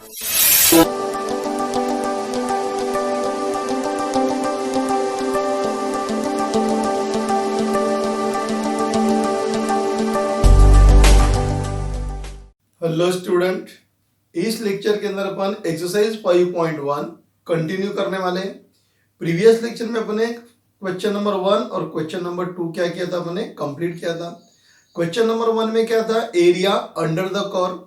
Hello student, इस lecture के अंदर अपन एक्सरसाइज 5.1 कंटिन्यू करने वाले हैं। प्रीवियस लेक्चर में अपने क्वेश्चन नंबर 1 और क्वेश्चन नंबर 2 क्या किया था, अपने कंप्लीट किया था। क्वेश्चन नंबर 1 में क्या था, area under the curve.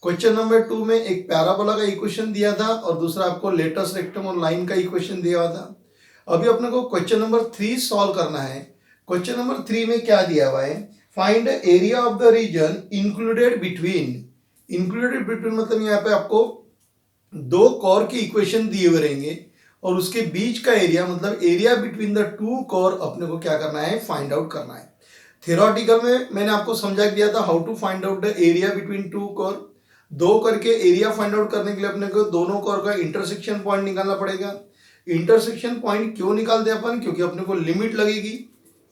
Question number 2 में एक पैराबोला का इक्वेशन दिया था और दूसरा आपको लेटस रेक्टम और लाइन का इक्वेशन दिया हुआ था। अभी अपने को क्वेश्चन नंबर 3 सॉल्व करना है। क्वेश्चन नंबर 3 में क्या दिया हुआ है, find area of the region included between. Included between मतलब यहाँ पे आपको दो कोर की इक्वेशन दिए हुए रहेंगे और उसके बीच का एरिया मतलब area between the two core अपने को क्या करना है, फाइंड आउट करना है। थियोरेटिकल में मैंने आपको समझा दिया था how to find out the area between two curve. दो करके एरिया फाइंड आउट करने के लिए अपने को दोनों कोर का इंटरसेक्शन पॉइंट निकालना पड़ेगा। इंटरसेक्शन पॉइंट क्यों निकालते हैं अपन, क्योंकि अपने को लिमिट लगेगी।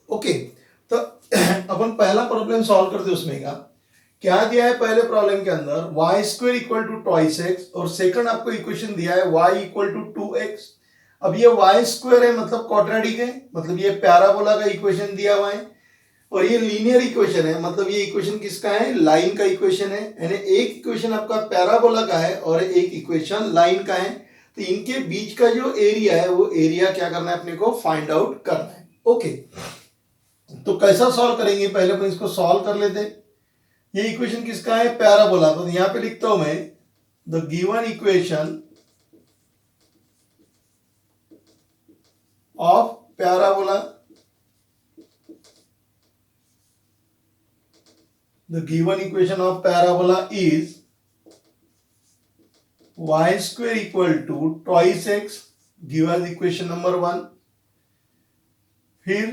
ओके, तो अपन पहला प्रॉब्लम सॉल्व करते हैं। उसमें क्या दिया है पहले प्रॉब्लम के अंदर, y square equal to twice x और सेकंड आपको इक्वेशन दिया है y इक्वल टू 2x। अब ये y स्क्वायर है मतलब क्वाड्रेटिक है, मतलब ये पैराबोला का इक्वेशन दिया हुआ है और ये लीनियर इक्वेशन है, मतलब ये इक्वेशन किसका है, लाइन का इक्वेशन है। यानी एक इक्वेशन आपका पैराबोला का है और एक इक्वेशन लाइन का है। तो इनके बीच का जो एरिया है वो एरिया क्या करना है, अपने को फाइंड आउट करना है। ओके, तो कैसा सॉल्व करेंगे, पहले अपन इसको सॉल्व कर लेते हैं। ये इक्वेशन किसका है, पैराबोला। तो यहां पे लिखता हूं मैं, the given equation of parabola, the given equation of parabola is y square equal to twice x, given equation number 1। फिर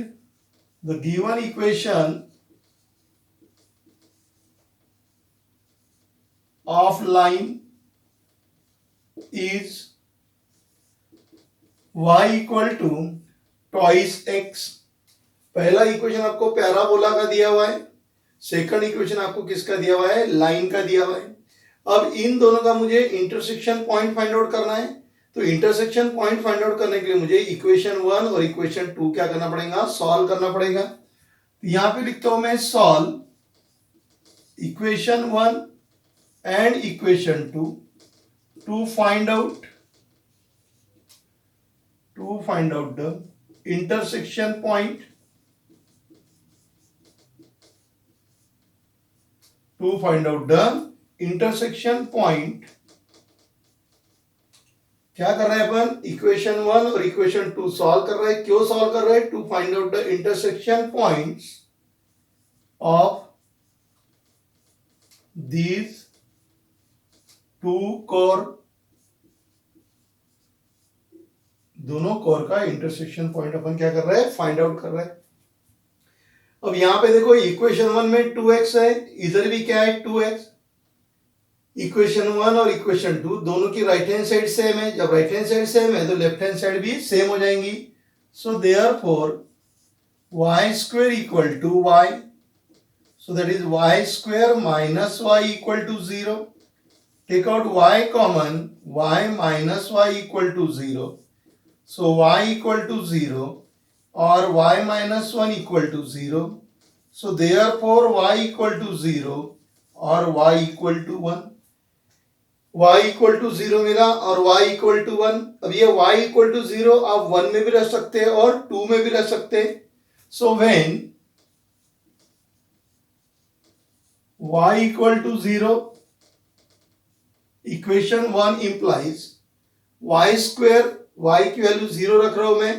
the given equation of line is y equal to twice x। पहला equation आपको parabola का दिया हुआ है, second equation आपको किसका दिया हुआ है, लाइन का दिया हुआ है। अब इन दोनों का मुझे इंटरसेक्शन पॉइंट फाइंड आउट करना है। तो इंटरसेक्शन पॉइंट फाइंड आउट करने के लिए मुझे इक्वेशन 1 और इक्वेशन 2 क्या करना पड़ेगा, सॉल्व करना पड़ेगा। तो यहां पे लिखता हूं मैं, solve equation 1 and equation 2 to find out the intersection point, क्या कर रहे हैं अपन, इक्वेशन 1 और इक्वेशन 2 सॉल्व कर रहे हैं। क्यों सॉल्व कर रहे हैं, to find out the intersection points of these two curve, दोनों कोर का इंटरसेक्शन पॉइंट अपन क्या कर रहे हैं, फाइंड आउट कर रहे हैं। अब यहां पे देखो, इक्वेशन 1 में 2x है, इधर भी क्या है, 2x। इक्वेशन 1 और इक्वेशन 2 दोनों की राइट हैंड साइड सेम है। जब राइट हैंड साइड सेम है तो लेफ्ट हैंड साइड भी सेम हो जाएंगी। So therefore y square equal to y, so that is y square minus y equal to 0। Take out y common, y minus y equal to 0. So y equal to 0 or y minus 1 equal to 0. So therefore y equal to 0 or y equal to 1. y equal to 0 मिला और y equal to 1। अब ये y equal to 0 आप 1 में भी रख सकते हैं और 2 में भी रख सकते हैं। So when y equal to 0, equation 1 implies y square, y की वैल्यू 0 रख रहा हूं मैं,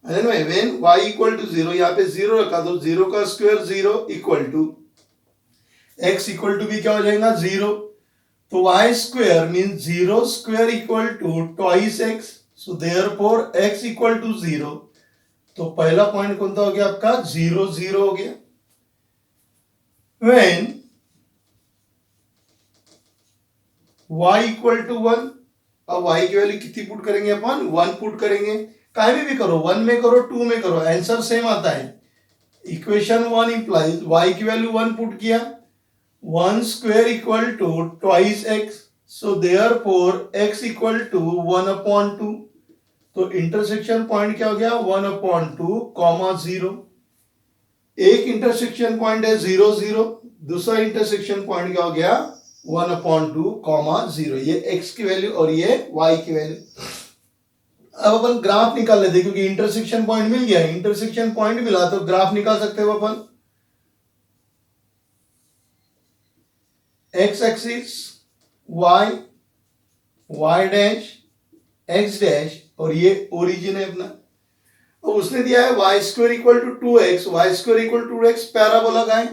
व्हेन y इक्वल टू 0, यहां पे 0 रखा तो 0 का square 0 equal to x equal to भी क्या हो जाएगा, 0। तो y square mean 0 square equal to twice x। So therefore x equal to 0। तो पहला पॉइंट कौन सा हो गया आपका, 0 0 हो गया। व्हेन y इक्वल टू 1, अब y की वैल्यू कितनी पुट करेंगे अपन, 1 पुट करेंगे। कहीं में भी करो, 1 में करो 2 में करो, आंसर सेम आता है। इक्वेशन 1 इंप्लाइज y की वैल्यू 1 पुट किया, 1 square equal to twice x। So therefore x equal to 1/2, तो इंटरसेक्शन पॉइंट क्या हो गया 1/2 कॉमा 0। एक इंटरसेक्शन पॉइंट है 0 0, दूसरा इंटरसेक्शन पॉइंट क्या हो गया 1/2 कॉमा 0। ये x की वैल्यू और ये y की वैल्यू। अब अपन ग्राफ निकाल लेते हैं क्योंकि इंटरसेक्शन पॉइंट मिल गया, इंटरसेक्शन पॉइंट मिला तो ग्राफ निकाल सकते हो अपन। x axis y, y dash, x dash और ये ओरिजिन है अपना। तो उसने दिया है y square equal to 2x, y square equal to 2x parabola का है।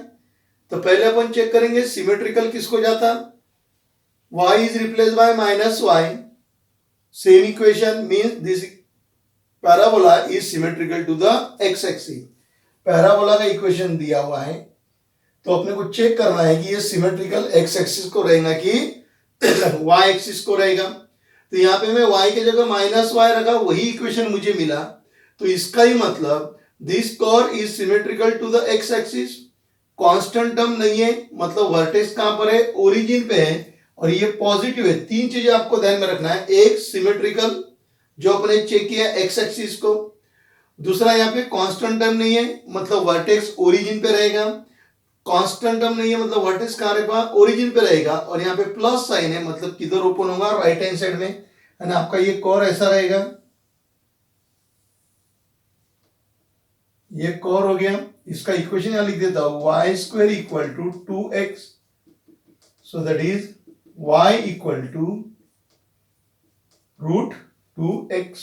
तो पहले अपन चेक करेंगे सिमेट्रिकल किसको जाता, y is replace by minus y. Same equation means this parabola is symmetrical to the x axis. Parabola का equation दिया हुआ है तो अपने को चेक करना है कि ये सिमेट्रिकल x एक्सिस को रहेगा कि y एक्सिस को रहेगा। तो यहाँ पे मैं y की जगह माइनस वाई रखा, वही इक्वेशन मुझे मिला। तो इसका ही मतलब this curve is symmetrical to the x axis. Constant term नहीं है, मतलब वर्टेक्स कहां पर है ओरिजिन पे है और ये पॉजिटिव है। तीन चीजें आपको ध्यान में रखना है, एक सिमेट्रिकल जो अपने चेक किया x एक्सिस को, दूसरा यहाँ पे कांस्टेंट टर्म नहीं है मतलब वर्टेक्स ओरिजिन पे रहेगा, कांस्टेंट टर्म नहीं है मतलब वर्टेक्स कहां रहेगा ओरिजिन पे रहेगा, और यहाँ पे प्लस साइन है मतलब किधर ओपन होगा राइट हैंड साइड में, है ना। आपका ये कर्व ऐसा रहेगा, ये कर्व हो गया। इसका इक्वेशन यहां लिख देता हूं y square equal to 2x, so that is y equal to root 2x।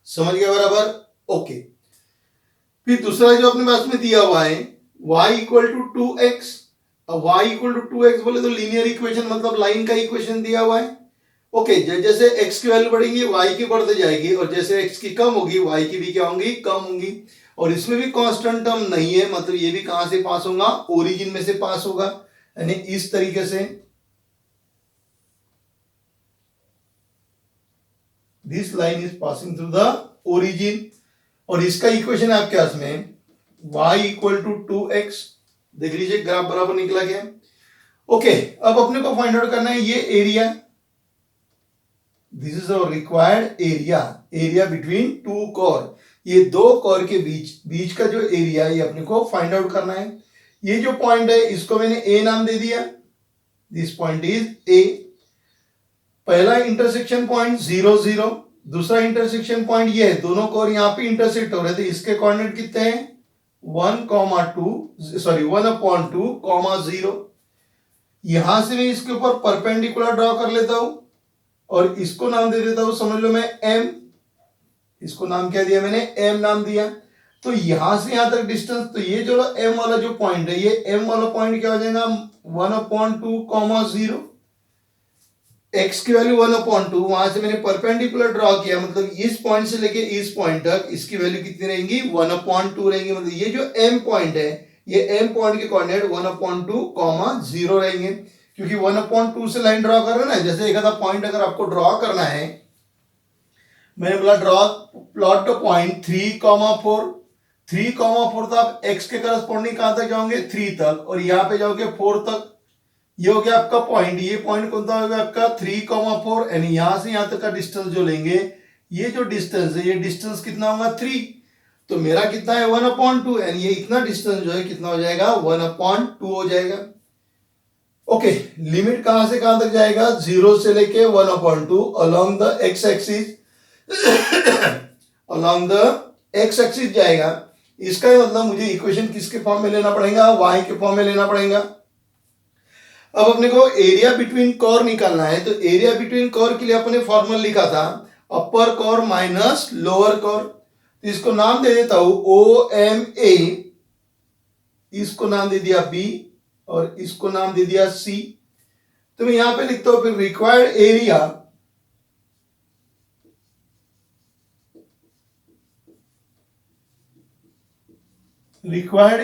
समझ गया बराबर, ओके। फिर दूसरा जो अपने पास में दिया हुआ है y इक्वल टू 2x। अब y इक्वल टू 2x बोले तो लीनियर इक्वेशन मतलब लाइन का इक्वेशन दिया हुआ है। ओके, जैसे x की वैल्यू बढ़ेगी y की बढ़ते जाएगी और जैसे x की कम होगी y की भी क्या होंगी कम होंगी। और इसमें भी कांस्टेंट टर्म नहीं है मतलब ये भी कहां से पास होगा ओरिजिन में से पास होगा, यानी इस तरीके से this line is passing through the origin. और इसका इक्वेशन है आपके पास में y इक्वल टू 2x। देख लीजिए ग्राफ बराबर निकला गया। ओके, अब अपने को फाइंड आउट करना है ये area, this is our required area, area between two core. ये दो कोर के बीच का जो एरिया ये अपने को फाइंड आउट करना है। ये जो पॉइंट है इसको मैंने ए नाम दे दिया, दिस पॉइंट इज ए। पहला इंटरसेक्शन पॉइंट 0 0, दूसरा इंटरसेक्शन पॉइंट ये है, दोनों कोर यहां पे इंटरसेक्ट हो रहे थे। इसके कोऑर्डिनेट कितने हैं 1,2 कॉमा 0। यहां से मैं इसके ऊपर परपेंडिकुलर ड्रॉ कर लेता हूं और इसको नाम दे देता हूं, समझ लो मैं m। इसको नाम क्या दिया मैंने m नाम दिया। तो यहां से यहां तक डिस्टेंस, तो ये जो m वाला जो पॉइंट है ये m वाला पॉइंट क्या हो जाएगा 1/2 कॉमा 0। x की वैल्यू 1/2, वहां से मैंने परपेंडिकुलर ड्रॉ किया मतलब इस पॉइंट से लेके इस पॉइंट तक इसकी वैल्यू कितनी रहेंगी 1/2 रहेंगी। मतलब ये जो m पॉइंट है ये m पॉइंट के कोऑर्डिनेट 1/2 कॉमा 0 रहेंगे, क्योंकि 1/2 से लाइन ड्रॉ कर रहे हैं ना। जैसे एक आधा पॉइंट अगर आपको ड्रॉ करना है, मैंने बोला ड्रॉ प्लॉट द पॉइंट 3,4। 3,4 तो आप x के करस्पॉन्डिंग कहां तक जाओगे 3 तक, और यहां पे जाओगे 4 तक। ये हो गया आपका पॉइंट, ये पॉइंट कौन सा होगा आपका 3,4, यानी यहां से यहां तक का डिस्टेंस जो लेंगे, ये जो डिस्टेंस है ये डिस्टेंस कितना होगा 3। तो मेरा कितना है 1/2, यानी ये इतना डिस्टेंस जो है कितना हो जाएगा 1/2 हो जाएगा। ओके, लिमिट कहां से कहां तक जाएगा 0 से लेके 1/2 along the x axis, along the x axis जाएगा। इसका मतलब मुझे इक्वेशन किसके फॉर्म में लेना पड़ेगा y के फॉर्म में लेना पड़ेगा। अब अपने को एरिया बिटवीन कोर निकालना है, तो एरिया बिटवीन कोर के लिए अपने फॉर्मूला लिखा था अपर कोर माइनस लोअर कोर। तो इसको नाम दे देता हूं OMA, इसको नाम दे दिया B और इसको नाम दे दिया C। तो मैं यहां पे लिखता हूं फिर required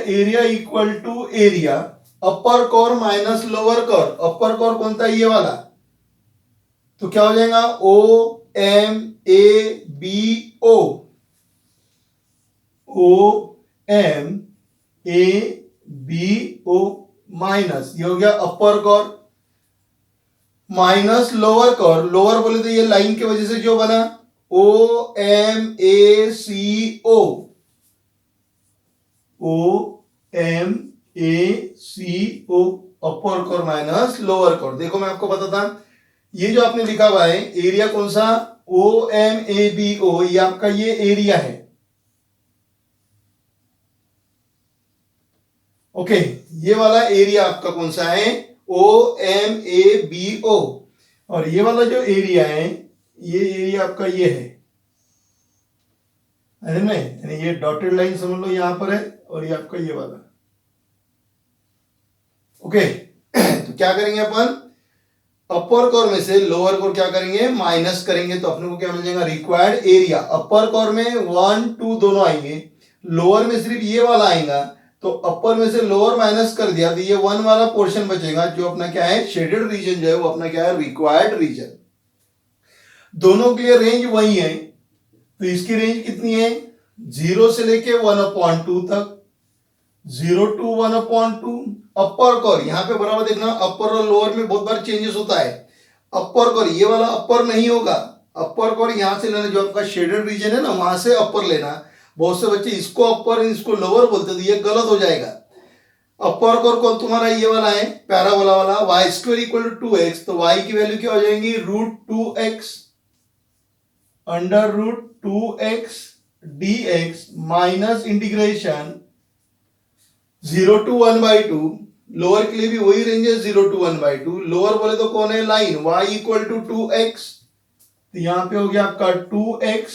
area equal to area upper core minus lower curve. Upper curve कौन सा ये वाला, तो क्या हो जाएगा OMABO, OMABO माइनस, ये हो गया upper core minus lower core, lower बोले तो ये लाइन की वजह से जो बना OMACO, OMACO, अपर कोर माइनस लोअर कोर। देखो मैं आपको बताता, ये जो आपने लिखा हुआ है एरिया कौन सा, OMABO, ये आपका ये एरिया है। ओके, ये वाला एरिया आपका कौन सा है, OMABO, और ये वाला जो एरिया है ये एरिया आपका ये है, यानी ये डॉटेड लाइन समझ लो यहां पर है, और ये आपका ये वाला। ओके तो क्या करेंगे अपन, अपर कोर में से लोअर कोर क्या करेंगे, माइनस करेंगे, तो अपने को क्या मिल जाएगा, रिक्वायर्ड एरिया। अपर कोर में 1 2 दोनों आएंगे, लोअर में सिर्फ ये वाला आएगा, तो अपर में से लोअर माइनस कर दिया तो ये 1 वाला पोर्शन बचेगा, जो अपना क्या है, शेडेड रीजन जो है वो अपना क्या है, रिक्वायर्ड रीजन। दोनों के लिए रेंज वही है, तो इसकी रेंज कितनी है, 0 से लेके 1/2 तक, 0 to 1/2। अपर कोर यहाँ पे बराबर देखना, अपर और लोअर में बहुत बार चेंजेस होता है। अपर कोर ये वाला अपर नहीं होगा, अपर कोर यहाँ से लेना, जो आपका शेडेड रीजन है ना वहां से अपर लेना। बहुत से बच्चे इसको अपर इसको लोअर बोलते, तो ये गलत हो जाएगा। अपर कोर कौन तुम्हारा ये वाला है, पैराबोला वाला, y² = 2x, तो y की वैल्यू क्या हो जाएंगी, √2x √2x dx minus integration 0 to 1/2। Lower के लिए भी वही रेंज है, 0 to 1/2। लोअर बोले तो कौन है, लाइन, y = 2x, तो यहां पे हो गया आपका 2x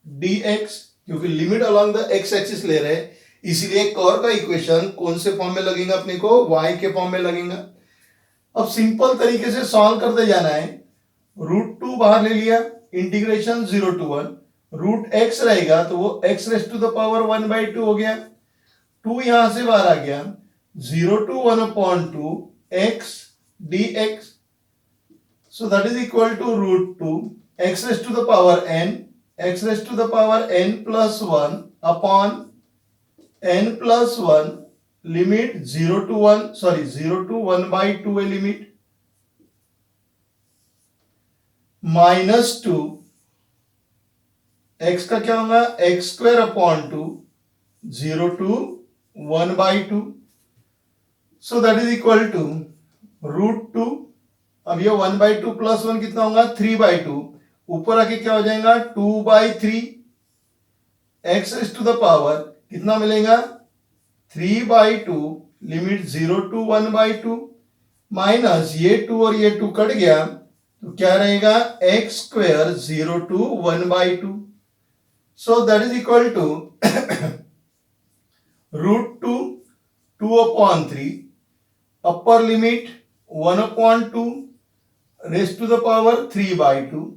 dx, क्योंकि limit along the x axis ले रहे हैं, इसीलिए कर्व का इक्वेशन कौन से फॉर्म में लगेगा, अपने को y के फॉर्म में लगेगा। अब सिंपल तरीके से सॉल्व करते जाना है। √2 बाहर ले लिया, इंटीग्रेशन 0 to 1, √x रहेगा तो वो x⁻1/2 हो गया, 2 यहां से बाहर आ गया, 0 to 1/2 x dx, so that is equal to √2 x⁻n x⁻n plus 1 upon n plus 1 limit 0 to 1/2 है लिमिट, -2 x का क्या होगा, x²/2 0 to 1/2, so that is equal to √2। अब ये 1/2 प्लस 1 कितना होगा, 3/2, ऊपर आके क्या हो जाएगा, 2/3, x⁻, कितना मिलेगा, 3/2, लिमिट 0 to 1/2, माइनस ये 2 और ये 2 कट गया, तो क्या रहेगा, x² 0 to 1/2, so that is equal to √2 2/3, upper limit 1/2 raised to the power 3/2,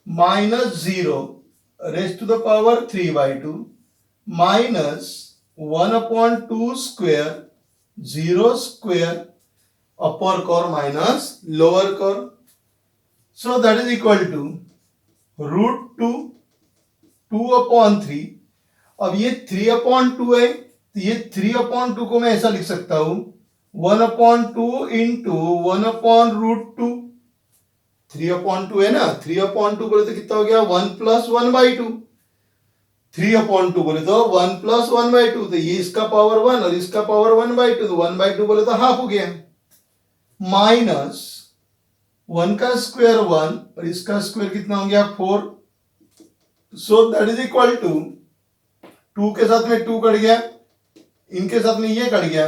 minus 0 raised to the power 3/2, minus 1/2 square 0 square upper core minus lower core, so that is equal to √2 2/3। अब ये 3/2 है, तो ये 3/2 को मैं ऐसा लिख सकता हूं, 1/2 into 1/√2, 3/2 है ना, 3/2 बोले तो कितना हो गया, 1 + 1/2, 3/2 बोले तो 1 + 1/2, तो ये इसका पावर 1 और इसका पावर 1/2, तो 1/2 बोले तो हाफ हो गया, माइनस 1 का स्क्वायर 1 और इसका स्क्वायर कितना हो गया, 4, so that is equal to 2 के साथ में 2 कट गया, इनके साथ में ये कट गया,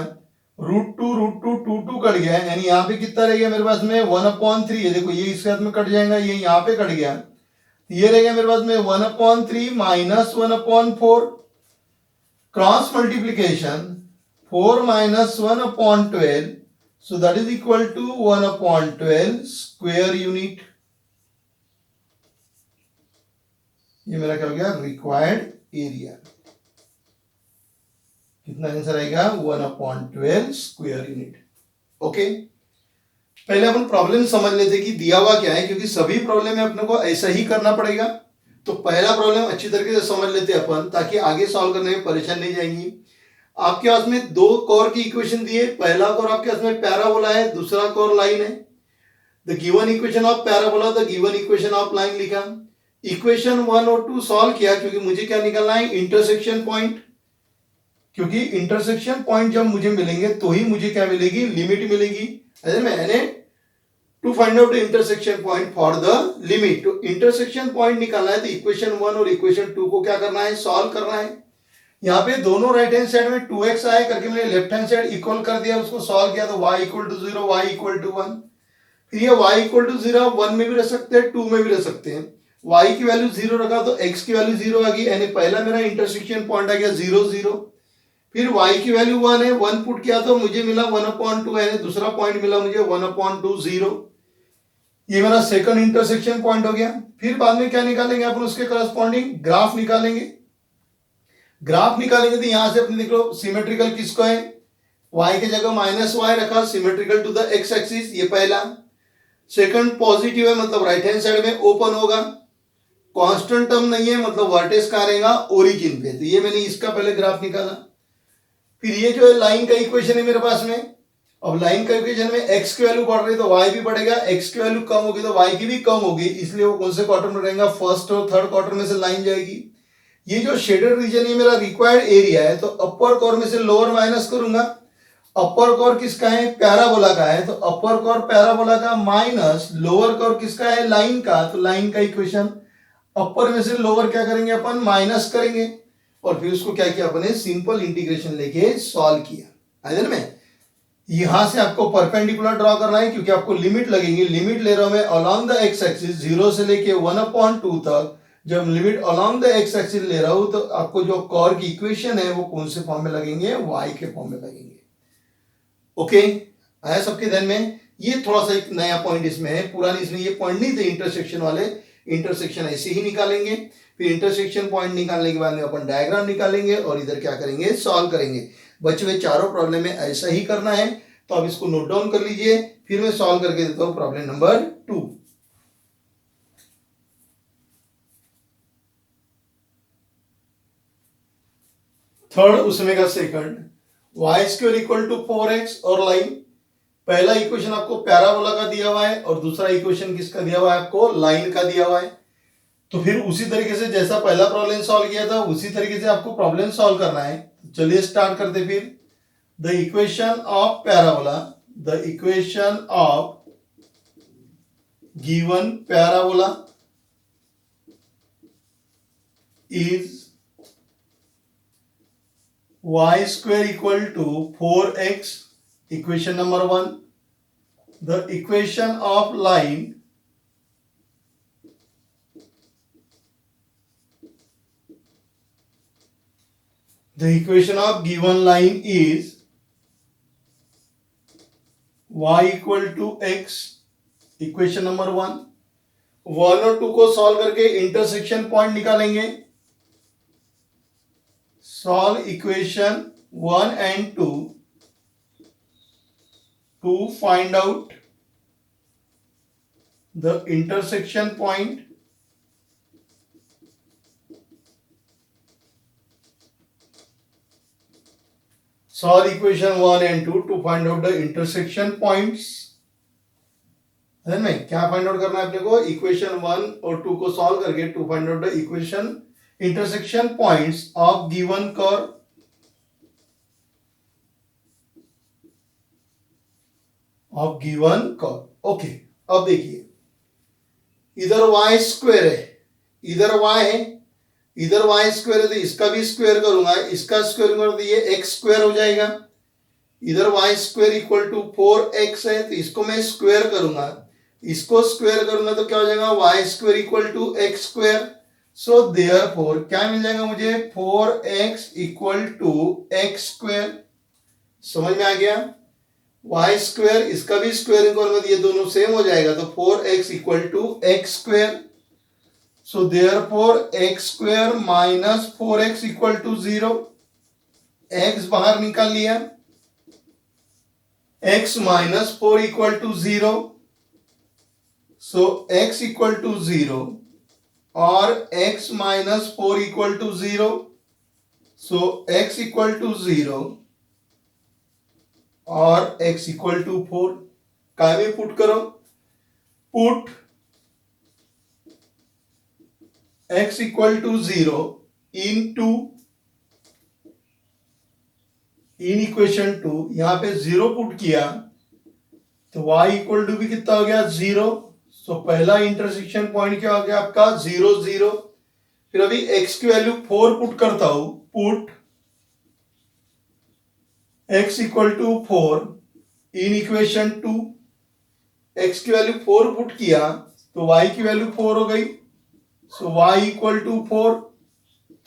√2 कट गया, यानी यहाँ पे कितना रह गया मेरे पास में, 1/3 है। देखो ये इसके साथ में कट जाएगा, ये यहाँ पे कट गया, ये रह गया मेरे पास में 1/3 minus 1/4, cross multiplication 4 - 1/12, so that is equal to 1/12 square unit. ये मेरा क्या हो गया, रिक्वायर्ड एरिया। कितना आंसर आएगा, 1/12 स्क्वायर यूनिट। ओके, पहले अपन प्रॉब्लम समझ लेते कि दिया हुआ क्या है, क्योंकि सभी प्रॉब्लम में अपने को ऐसा ही करना पड़ेगा। तो पहला प्रॉब्लम अच्छी तरीके से समझ लेते अपन, ताकि आगे सॉल्व करने में परेशान नहीं जाएंगी। आपके पास में 2 कोर की इक्वेशन दी है, पहला कोर आपके पास में पैराबोला है, दूसरा कोर लाइन है। The given equation of parabola, the given equation of line लिखा, इक्वेशन 1 और 2 सॉल्व किया, क्योंकि मुझे क्या निकालना है, इंटरसेक्शन पॉइंट, क्योंकि इंटरसेक्शन पॉइंट जब मुझे मिलेंगे तो ही मुझे क्या मिलेगी, लिमिट मिलेगी। To find out the intersection point for the limit, तो इंटरसेक्शन पॉइंट निकालना है, तो इक्वेशन 1 और इक्वेशन 2 को क्या करना है, सॉल्व करना है। यहाँ पे दोनों राइट हैंड साइड में 2x आए करके मैंने लेफ्ट हैंड साइड इक्वल कर दिया, उसको सॉल्व किया तो y equal to 0, y equal to 1। फिर ये y इक्वल टू 0 1 में भी रह सकते हैं, 2 में भी रह सकते हैं। y की वैल्यू 0 रखा तो x की वैल्यू 0 आ गई, यानी पहला मेरा इंटरसेक्शन पॉइंट आ गया 0 0। फिर y की वैल्यू 1 है, 1 पुट किया तो मुझे मिला 1/2, यानी दूसरा पॉइंट मिला मुझे 1/2 0। ये मेरा सेकंड इंटरसेक्शन पॉइंट हो गया। फिर बाद में क्या निकालेंगे अपन, उसके करस्पॉन्डिंग ग्राफ निकालेंगे। ग्राफ निकालेंगे तो यहां से अपने देख लो सिमेट्रिकल किसको है, y की जगह -y रखा, symmetrical to the x axis, ये पहला। सेकंड पॉजिटिव है, मतलब राइट हैंड साइड में ओपन होगा, कांस्टेंट टर्म नहीं है, मतलब वर्टेक्स कहां रहेगा, ओरिजिन पे, तो ये मैंने इसका पहले ग्राफ निकाला। फिर ये जो है लाइन का इक्वेशन है मेरे पास में, अब लाइन का इक्वेशन में x की वैल्यू बढ़ रही है तो y भी बढ़ेगा, x की वैल्यू कम होगी तो y की भी कम होगी, इसलिए वो कौन से क्वार्टर में रहेगा, फर्स्ट और थर्ड क्वार्टर में से लाइन जाएगी। ये जो शेडेड रीजन है मेरा रिक्वायर्ड एरिया है, तो अपर कोर में से लोअर माइनस करूंगा। अपर कोर किसका है, पैराबोला का है, तो अपर कोर पैराबोला का माइनस लोअर कोर किसका है, लाइन का, तो लाइन का इक्वेशन अपर में से लोअर क्या करेंगे अपन, माइनस करेंगे, और फिर उसको क्या किया अपने, सिंपल इंटीग्रेशन लेके सॉल्व किया। है में यहां से आपको परपेंडिकुलर ड्रॉ करना है, क्योंकि आपको लिमिट लगेगी। लिमिट ले रहा हूं मैं अलोंग द एक्स एक्सिस 0 से लेके 1/2 तक। जब limit along the x axis ले रहा हूं तो आपको जो कॉर की इक्वेशन है वो कौन से फॉर्म में लगेंगे, y के फॉर्म में लगेंगे। ओके, आया सबके ध्यान में। ये थोड़ा सा एक नया पॉइंट इसमें है, पुरानी इसमें ये पॉइंट नहीं थे इंटरसेक्शन वाले, इंटरसेक्शन ऐसे ही निकालेंगे। फिर इंटरसेक्शन पॉइंट निकालने के बाद में अपन डायग्राम निकालेंगे और इधर क्या करेंगे, सॉल्व करेंगे। बचे हुए चारों प्रॉब्लम में ऐसा ही करना है, तो आप इसको नोट डाउन कर लीजिए, फिर मैं सॉल्व करके देता हूं प्रॉब्लम नंबर 2। थर्ड उसमें का second, y² equal to 4x और लाइन। पहला इक्वेशन आपको पैराबोला का दिया हुआ है और दूसरा इक्वेशन किसका दिया हुआ है, आपको लाइन का दिया हुआ है। तो फिर उसी तरीके से जैसा पहला प्रॉब्लम सॉल्व किया था उसी तरीके से आपको प्रॉब्लम सॉल्व करना है। चलिए स्टार्ट करते फिर। The equation of parabola, the equation of given parabola is y² equal to 4x, equation number 1। The equation of line, the equation of given line is y equal to x, equation number 1। 1 और 2 को solve करके intersection point निकालेंगे। Solve equation 1 and 2 to find out the intersection point solve equation 1 and 2 to find out the intersection points। है ना, क्या find out करना है अपने को, इक्वेशन 1 और 2 को सॉल्व करके to find out the equation intersection points of given curve. Of given curve. Okay, अब देखिए इधर y² है, इधर y है, इधर y² है, तो इसका भी स्क्वायर करूंगा, इसका स्क्वायर करूंगा तो ये x² हो जाएगा। इधर y² इक्वल टू 4x है, तो इसको मैं स्क्वायर करूंगा, इसको स्क्वायर करूंगा तो क्या हो जाएगा, y² equal to x²। So therefore क्या मिल जाएगा मुझे, 4x इक्वल टू x²। समझ में आ गया, y², इसका भी स्क्वायरिंग करूंगा तो ये दोनों सेम हो जाएगा, तो 4x equal to x²। So therefore x² minus 4x equal to 0। x बाहर निकाल लिया, x minus 4 equal to 0। So x equal to 0 और x minus 4 equal to 0। So x equal to 0 और x इक्वल टू 4। काय में put करो, put x equal to 0 in equation 2, यहां पे 0 पुट किया तो y इक्वल टू भी कितना हो गया 0। सो पहला इंटरसेक्शन पॉइंट क्या हो गया आपका 0 0। फिर अभी x की वैल्यू 4 पुट करता हूं, put x equal to 4 in equation 2, x की वैल्यू 4 पुट किया तो y की वैल्यू 4 हो गई। सो y इक्वल टू 4,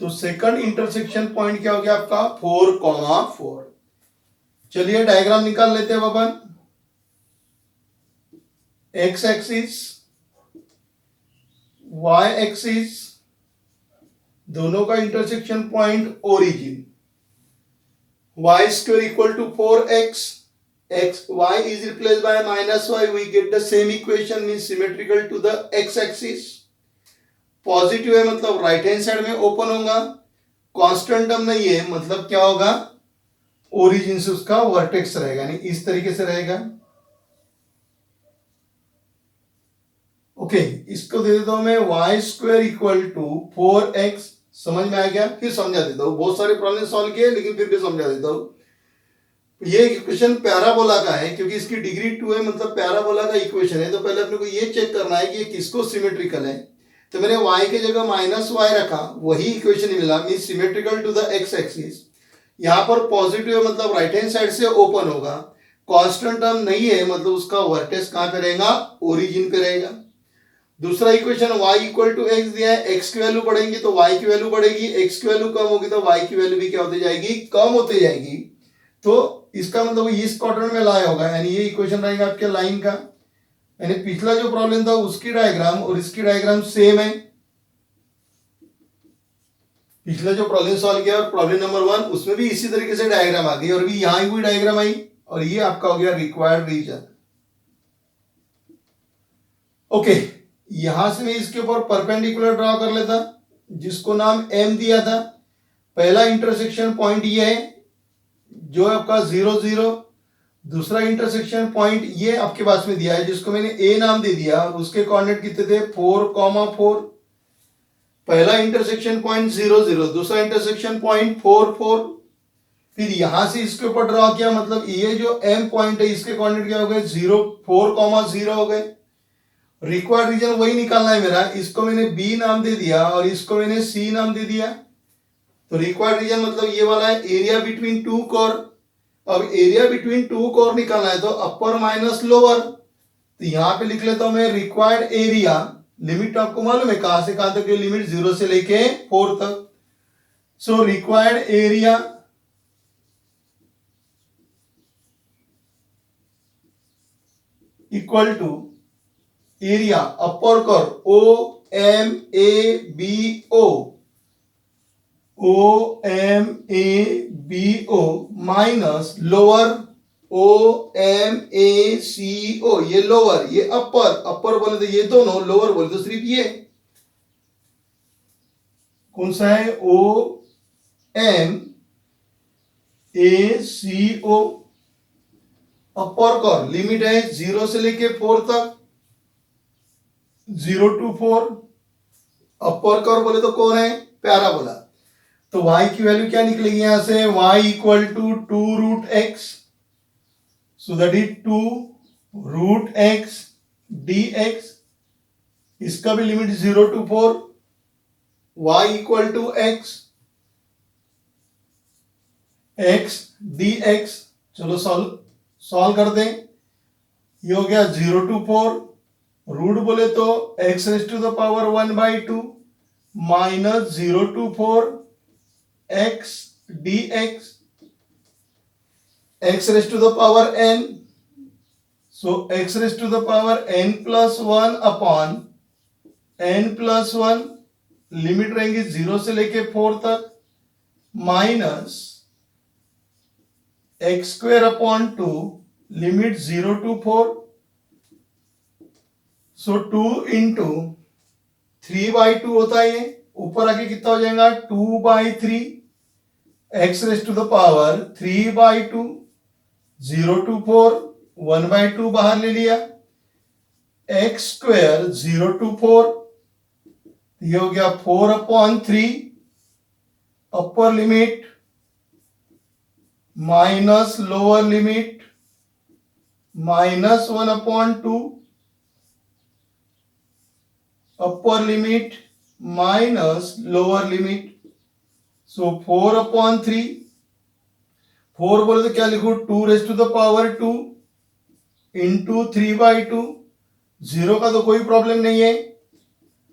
तो सेकंड इंटरसेक्शन पॉइंट क्या हो गया आपका 4,4। चलिए डायग्राम निकाल लेते हैं अपन। x एक्सिस y एक्सिस दोनों का intersection point origin, y square equal to 4x, y is replaced by minus y, we get the same equation, means symmetrical to the x axis। Positive है मतलब right hand side में open होगा, constant term नहीं है मतलब क्या होगा origin से उसका वर्टेक्स रहेगा, यानी इस तरीके से रहेगा। ओके, इसको दे देता हूं मैं y square equal to 4x। समझ में आ गया? फिर समझा देता हूं, बहुत सारे प्रॉब्लम सॉल्व किए लेकिन फिर भी समझा देता हूं। ये इक्वेशन पैराबोला का है क्योंकि इसकी डिग्री 2 है, मतलब पैराबोला का इक्वेशन है। तो पहले अपने को ये चेक करना है कि ये किसको सिमेट्रिकल है। तो मैंने y के जगह माइनस y रखा, वही इक्वेशन मिला, mean symmetrical to the x axis. यहां पर पॉजिटिव है मतलब राइट हैंड साइड से ओपन होगा, कांस्टेंट टर्म नहीं है मतलब उसका वर्टेक्स कहां पे रहेगा ओरिजिन पे रहेगा। दूसरा equation y equal to x दिया है, x की वैल्यू बढ़ेगी तो y की वैल्यू बढ़ेगी, x की वैल्यू कम होगी तो y की वैल्यू भी क्या होती जाएगी कम होती जाएगी। तो इसका मतलब इस क्वाड्रेंट में लाया होगा, यानी ये इक्वेशन रहेगा आपके लाइन का। यानी पिछला जो प्रॉब्लम था उसकी डायग्राम और इसकी डायग्राम सेम है। पिछला जो प्रॉब्लम सॉल्व किया और प्रॉब्लम नंबर 1 उसमें भी इसी तरीके से डायग्राम आ गई और भी यहां हुई डायग्राम आई और ये आपका हो गया रिक्वायर्ड रीजन। ओके, यहां से मैं इसके ऊपर परपेंडिकुलर ड्रॉ कर लेता जिसको नाम m दिया था। पहला इंटरसेक्शन पॉइंट ये है जो आपका 0 0। दूसरा इंटरसेक्शन पॉइंट ये आपके पास में दिया है जिसको मैंने a नाम दे दिया और उसके कोऑर्डिनेट कितने थे 4,4। पहला इंटरसेक्शन पॉइंट 0 0, दूसरा इंटरसेक्शन पॉइंट 4 4। फिर यहां से इसके ऊपर ड्रॉ किया, मतलब ये जो m पॉइंट है इसके कोऑर्डिनेट क्या हो गए 0 4,0 हो गए। रिक्वायर्ड रीजन वही निकालना है मेरा, इसको मैंने b नाम दे दिया और इसको मैंने c नाम दे दिया। तो रिक्वायर्ड रीजन मतलब ये वाला है एरिया बिटवीन टू कोर। अब एरिया बिटवीन टू कोर निकालना है तो अपर माइनस लोअर, तो यहां पे लिख लेता हूं मैं रिक्वायर्ड एरिया। लिमिट आपको मालूम है कहां से कहां तक, लिमिट 0 से लेके 4 तक। So required area equal to area upper curve OMABO minus lower OMACO। ये लोअर, ये अपर, अपर बोले तो ये दोनों, लोअर बोले तो सिर्फ ये। कौन सा है OMACO अपर कोर। लिमिट है 0 से लेके 4 तक, 0 to 4। अपर कोर बोले तो कौन है पैराबोला। तो y की वैल्यू क्या निकलेगी यहां से y equal to 2 root x. So that is 2 root x dx। इसका भी limit 0 to 4, y equal to x dx। चलो सॉल्व कर दें। ये हो गया 0 to 4, रूट बोले तो x raise to the power 1/2 minus 0 to 4 x dx, x raise to the power n। So x raise to the power n plus 1 upon n plus 1, limit रहेंगी 0 से लेके 4 तक, minus x square upon 2, limit 0 to 4। So 2 into 3/2 होता है, ये ऊपर आके कितना हो जाएगा 2/3, x raise to the power 3/2, 0 to 4, 1/2 बाहर ले लिया, एक्स स्क्वायर 0 to 4, ये हो गया 4/3 upper limit minus lower limit -1/2 upper limit minus lower limit. So 4/3, 4 बोले तो क्या लिखू, 2⁻², इंटू 3/2. 0 का तो कोई प्रॉब्लम नहीं है.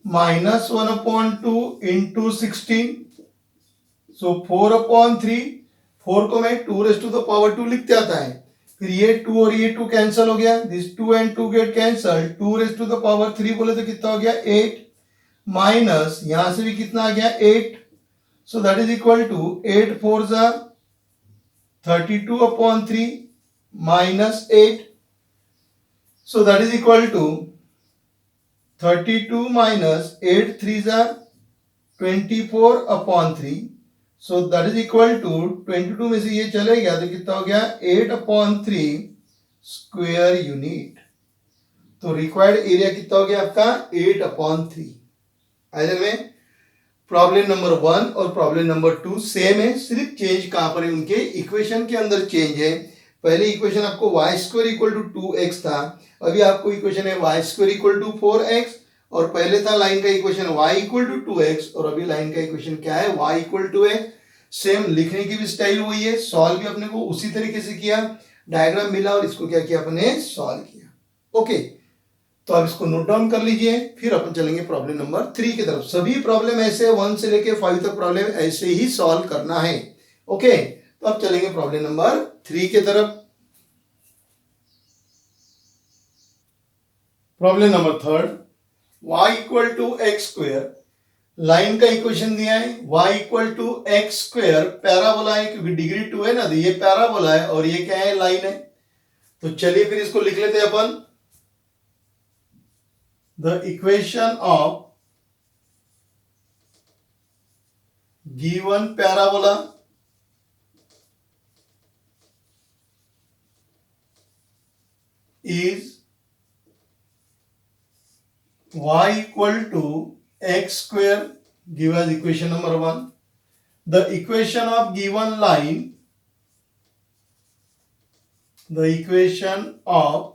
-1/2 इंटू 16. सो 4/3, 4 को मैं 2⁻² लिखते आता है. फिर ये 2 और ये 2 कैंसिल हो गया. This 2 and 2 get cancel. 2⁻³ बोले तो कितना हो गया 8, माइनस यहां से भी कितना आ गया 8. So that is equal to 8 4 जा 32/3 minus 8. So that is equal to 32 minus 8 3 जा 24/3. So that is equal to 22 में से ये चले गया तो कितना हो गया 8/3 स्क्वायर यूनिट. तो रिक्वायर्ड एरिया कितना हो गया आपका 8/3. आइए में प्रॉब्लम नंबर 1 और प्रॉब्लम नंबर 2 सेम है, सिर्फ चेंज कहां पर है, उनके इक्वेशन के अंदर चेंज है. पहले इक्वेशन आपको y² = 2x था, अभी आपको इक्वेशन है y² = 4x, और पहले था लाइन का इक्वेशन y = 2x, और अभी लाइन का इक्वेशन क्या है y = x. सेम लिखने की भी स्टाइल वही है, सॉल्व भी अपने को उसी तरीके से किया, डायग्राम मिला और इसको क्या किया अपने सॉल्व किया. ओके, तो आप इसको नोट डाउन कर लीजिए. फिर अपन चलेंगे प्रॉब्लम नंबर 3 की तरफ. सभी प्रॉब्लम ऐसे 1 से लेके 5 तक प्रॉब्लम ऐसे ही सॉल्व करना है. ओके, तो अब चलेंगे प्रॉब्लम नंबर 3 की तरफ. Problem number 3, y = x². Line का इक्वेशन दिया है y = x². पैराबोला है क्योंकि डिग्री 2 है ना, तो ये पैराबोला है और ये क्या है लाइन है. तो चलिए फिर इसको लिख लेते हैं अपन. The equation of given parabola is y = x², give as equation number 1. The equation of given line, the equation of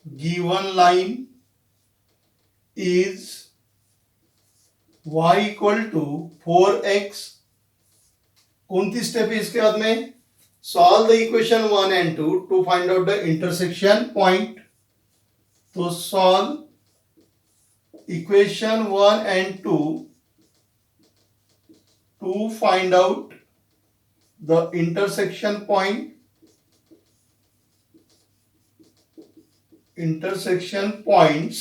given line is y = 4x. कौन सी स्टेप है इसके बाद में, solve the equation 1 and 2 to find out the intersection point. तो solve equation 1 and 2 to find out the intersection point. Intersection points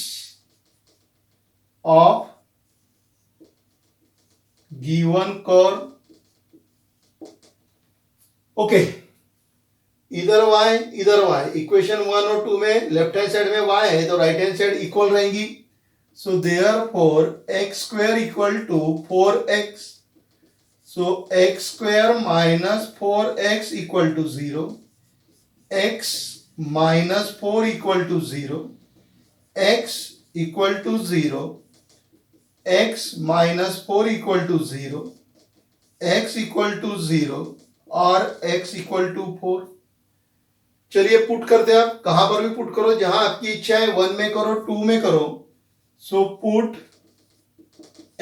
of given curve. Okay, इधर y इधर y. Equation 1 और 2 में लेफ्ट हैंड साइड में y है तो right hand side equal रहेंगी. So therefore x² = 4x. So x² - 4x = 0. x -4 = 0. x = 0. x -4 = 0. x = 0 और x = 4. चलिए पुट करते हैं. आप कहां पर भी पुट करो, जहां आपकी इच्छा है, 1 में करो 2 में करो. सो पुट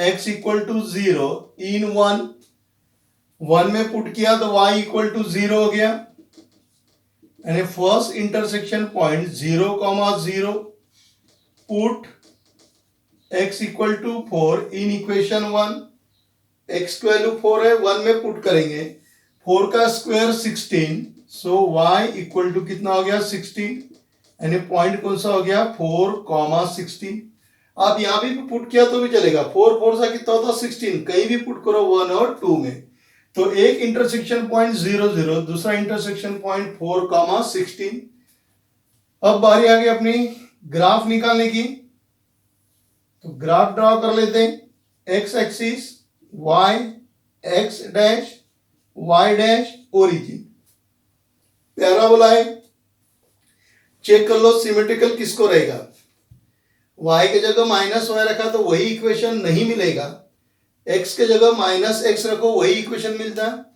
x = 0 इन 1 में पुट किया तो y = 0 हो गया. यानी first intersection point 0,0. Put x = 4 in equation 1. x की वैल्यू 4 है, 1 में पुट करेंगे. 4 का स्क्वायर 16. सो y = कितना हो गया 16. यानी पॉइंट कौन सा हो गया 4,16. आप यहां भी पुट किया तो भी चलेगा. 4 4 सा कितना होता 16. कहीं भी पुट करो 1 और 2 में. तो एक इंटरसेक्शन पॉइंट 0 0, दूसरा इंटरसेक्शन पॉइंट 4,16. अब बारी आ गई अपनी ग्राफ निकालने की. तो ग्राफ ड्रॉ कर लेते हैं. X axis y, x dash y dash origin. Parabola है. चेक कर लो सिमेट्रिकल किसको रहेगा। y के जगह माइनस वाई रखा तो वही इक्वेशन नहीं मिलेगा, x के जगह माइनस एक्स रखो वही इक्वेशन मिलता है।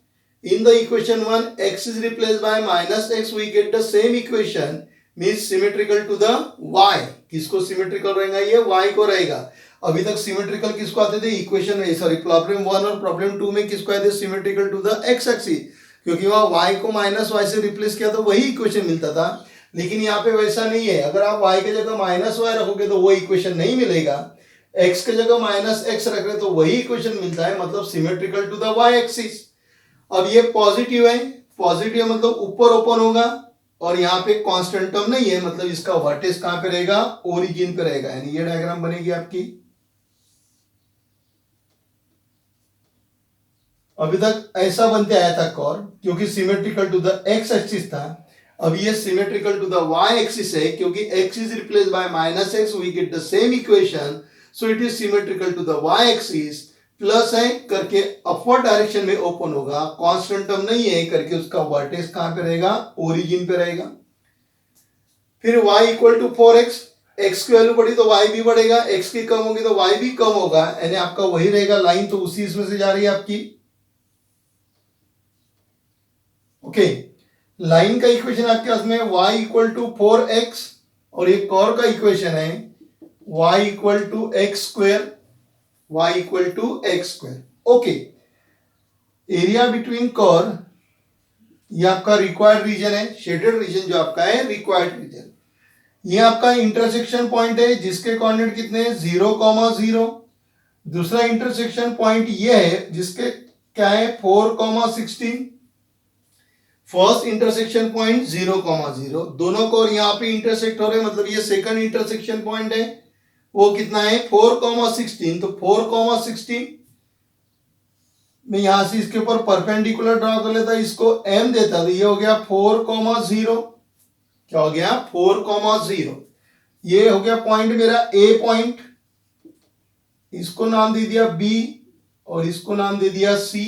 In the equation 1 x is replaced by minus x, we get the same equation means symmetrical to the y। किसको सिमेट्रिकल रहेगा, ये y को रहेगा। अभी तक सिमेट्रिकल किसको आते थे, इक्वेशन में सॉरी प्रॉब्लम 1 और प्रॉब्लम 2 में किसको आते थे, symmetrical to the x axis, क्योंकि वहां y को माइनस वाई से रिप्लेस किया तो वही इक्वेशन मिलता था। लेकिन यहाँ पे वैसा नहीं है, अगर आप y के जगह माइनस वाई रखोगे तो वो इक्वेशन नहीं मिलेगा, x के जगह माइनस एक्स रख रहे तो वही इक्वेशन मिलता है, मतलब symmetrical to the y axis. अब ये पॉजिटिव है, पॉजिटिव मतलब ऊपर ओपन होगा और यहाँ पे कांस्टेंट टर्म नहीं है, मतलब इसका वर्टेक्स कहां पे रहेगा, ओरिजिन पे रहेगा, यानी ये डायग्राम बनेगी आपकी। अभी तक ऐसा बनते आया था कॉर, क्योंकि symmetrical to the x axis था। अब ये symmetrical to the y axis है, क्योंकि x is replace by minus x, we get the same equation, so it is symmetrical to the y axis. Plus है करके upward direction में open होगा, constant term नहीं है करके उसका वर्टेक्स कहां पे रहेगा, ओरिजिन पे रहेगा। फिर y equal to 4x, x की वैल्यू बढ़ी तो y भी बढ़ेगा, x की कम होगी तो y भी कम होगा, यानी आपका वही रहेगा, लाइन तो उसी इसमें से जा रही है आपकी। ओके, लाइन का इक्वेशन आपके पास में y इक्वल टू 4x और ये कॉर का इक्वेशन है y equal to x square, y equal to x square. Okay, area between curve, ये आपका रिक्वायर्ड रीजन है, शेडेड रीजन जो आपका है रिक्वायर्ड रीजन। ये आपका इंटरसेक्शन पॉइंट है जिसके कोऑर्डिनेट कितने हैं, 0,0। दूसरा इंटरसेक्शन पॉइंट ये है जिसके क्या है, 4,16। फर्स्ट इंटरसेक्शन पॉइंट 0,0, दोनों कोर यहाँ पे इंटरसेक्ट हो रहे हैं, मतलब ये सेकंड इंटरसेक्शन पॉइंट है, वो कितना है 4,16। तो 4,16 मैं यहां से इसके ऊपर परपेंडिकुलर ड्रॉ कर लेता, इसको m देता, तो ये हो गया 4,0। क्या हो गया, 4,0। ये हो गया पॉइंट मेरा a पॉइंट, इसको नाम दे दिया b और इसको नाम दे दिया c।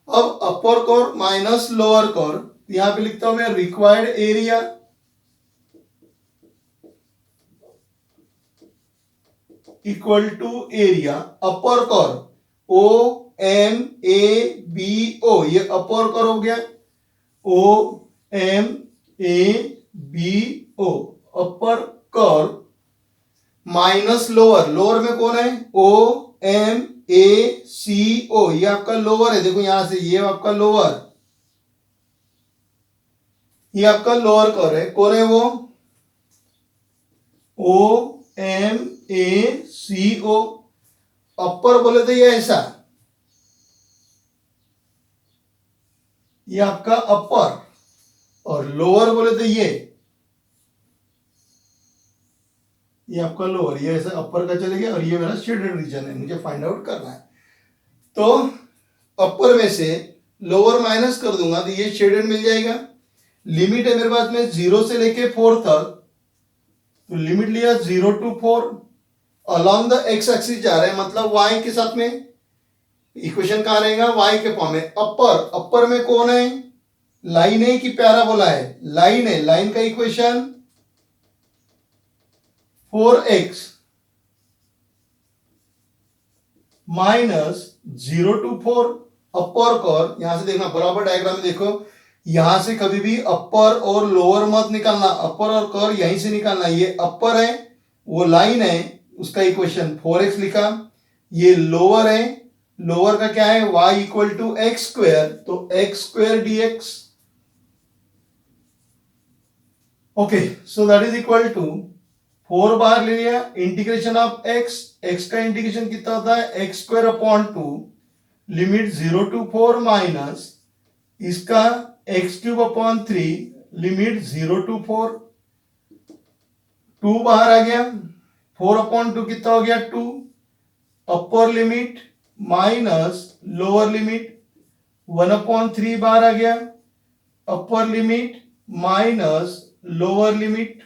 अब upper core minus lower curve, यहां पे लिखता हूं मैं required area equal to area upper curve O M A B O, ये अपर कोर हो गया, O M A B O upper core minus lower, lower में कौन है, ओ एम ए सी ओ, ये आपका लोअर है, देखो यहां से ये आपका लोअर, ये आपका लोअर कोर है, कौन है वो, ओ एम ए सी ओ। अपर बोले तो ये ऐसा, ये आपका अपर, और लोअर बोले तो ये आपका लोअर, ये ऐसा अपर का चले गया, और ये मेरा शेडेड रीजन है, मुझे फाइंड आउट करना है। तो अपर में से लोअर माइनस कर दूंगा तो ये शेडेड मिल जाएगा। लिमिट है मेरे पास में 0 से लेके 4 तक, तो लिमिट लिया 0 to 4, along the x axis जा रहे हैं, मतलब y के साथ में इक्वेशन कहां रहेगा, y के फॉर्म में। अपर, अपर में कौन है, लाइन है कि पैराबोला है, लाइन है, लाइन का equation 4x minus 0 to 4 upper core. यहां से देखना बराबर डायग्राम में देखो, यहां से कभी भी अपर और लोअर मत निकालना, अपर और कोर यहीं से निकालना। ये अपर है, वो लाइन है, उसका इक्वेशन 4x लिखा, ये लोअर है, लोअर का क्या है, y equal to x square, तो X square dx। Okay, so that is equal to 4 बाहर ले लिया, इंटीग्रेशन ऑफ x, x का इंटीग्रेशन कितना होता है, x square upon 2, limit 0 to 4 minus इसका X cube upon 3, limit 0 to 4, 2 बाहर आ गया, 4 अपॉन 2 कितना हो गया 2, upper limit minus lower limit, 1 upon 3 बाहर आ गया, upper limit minus lower limit,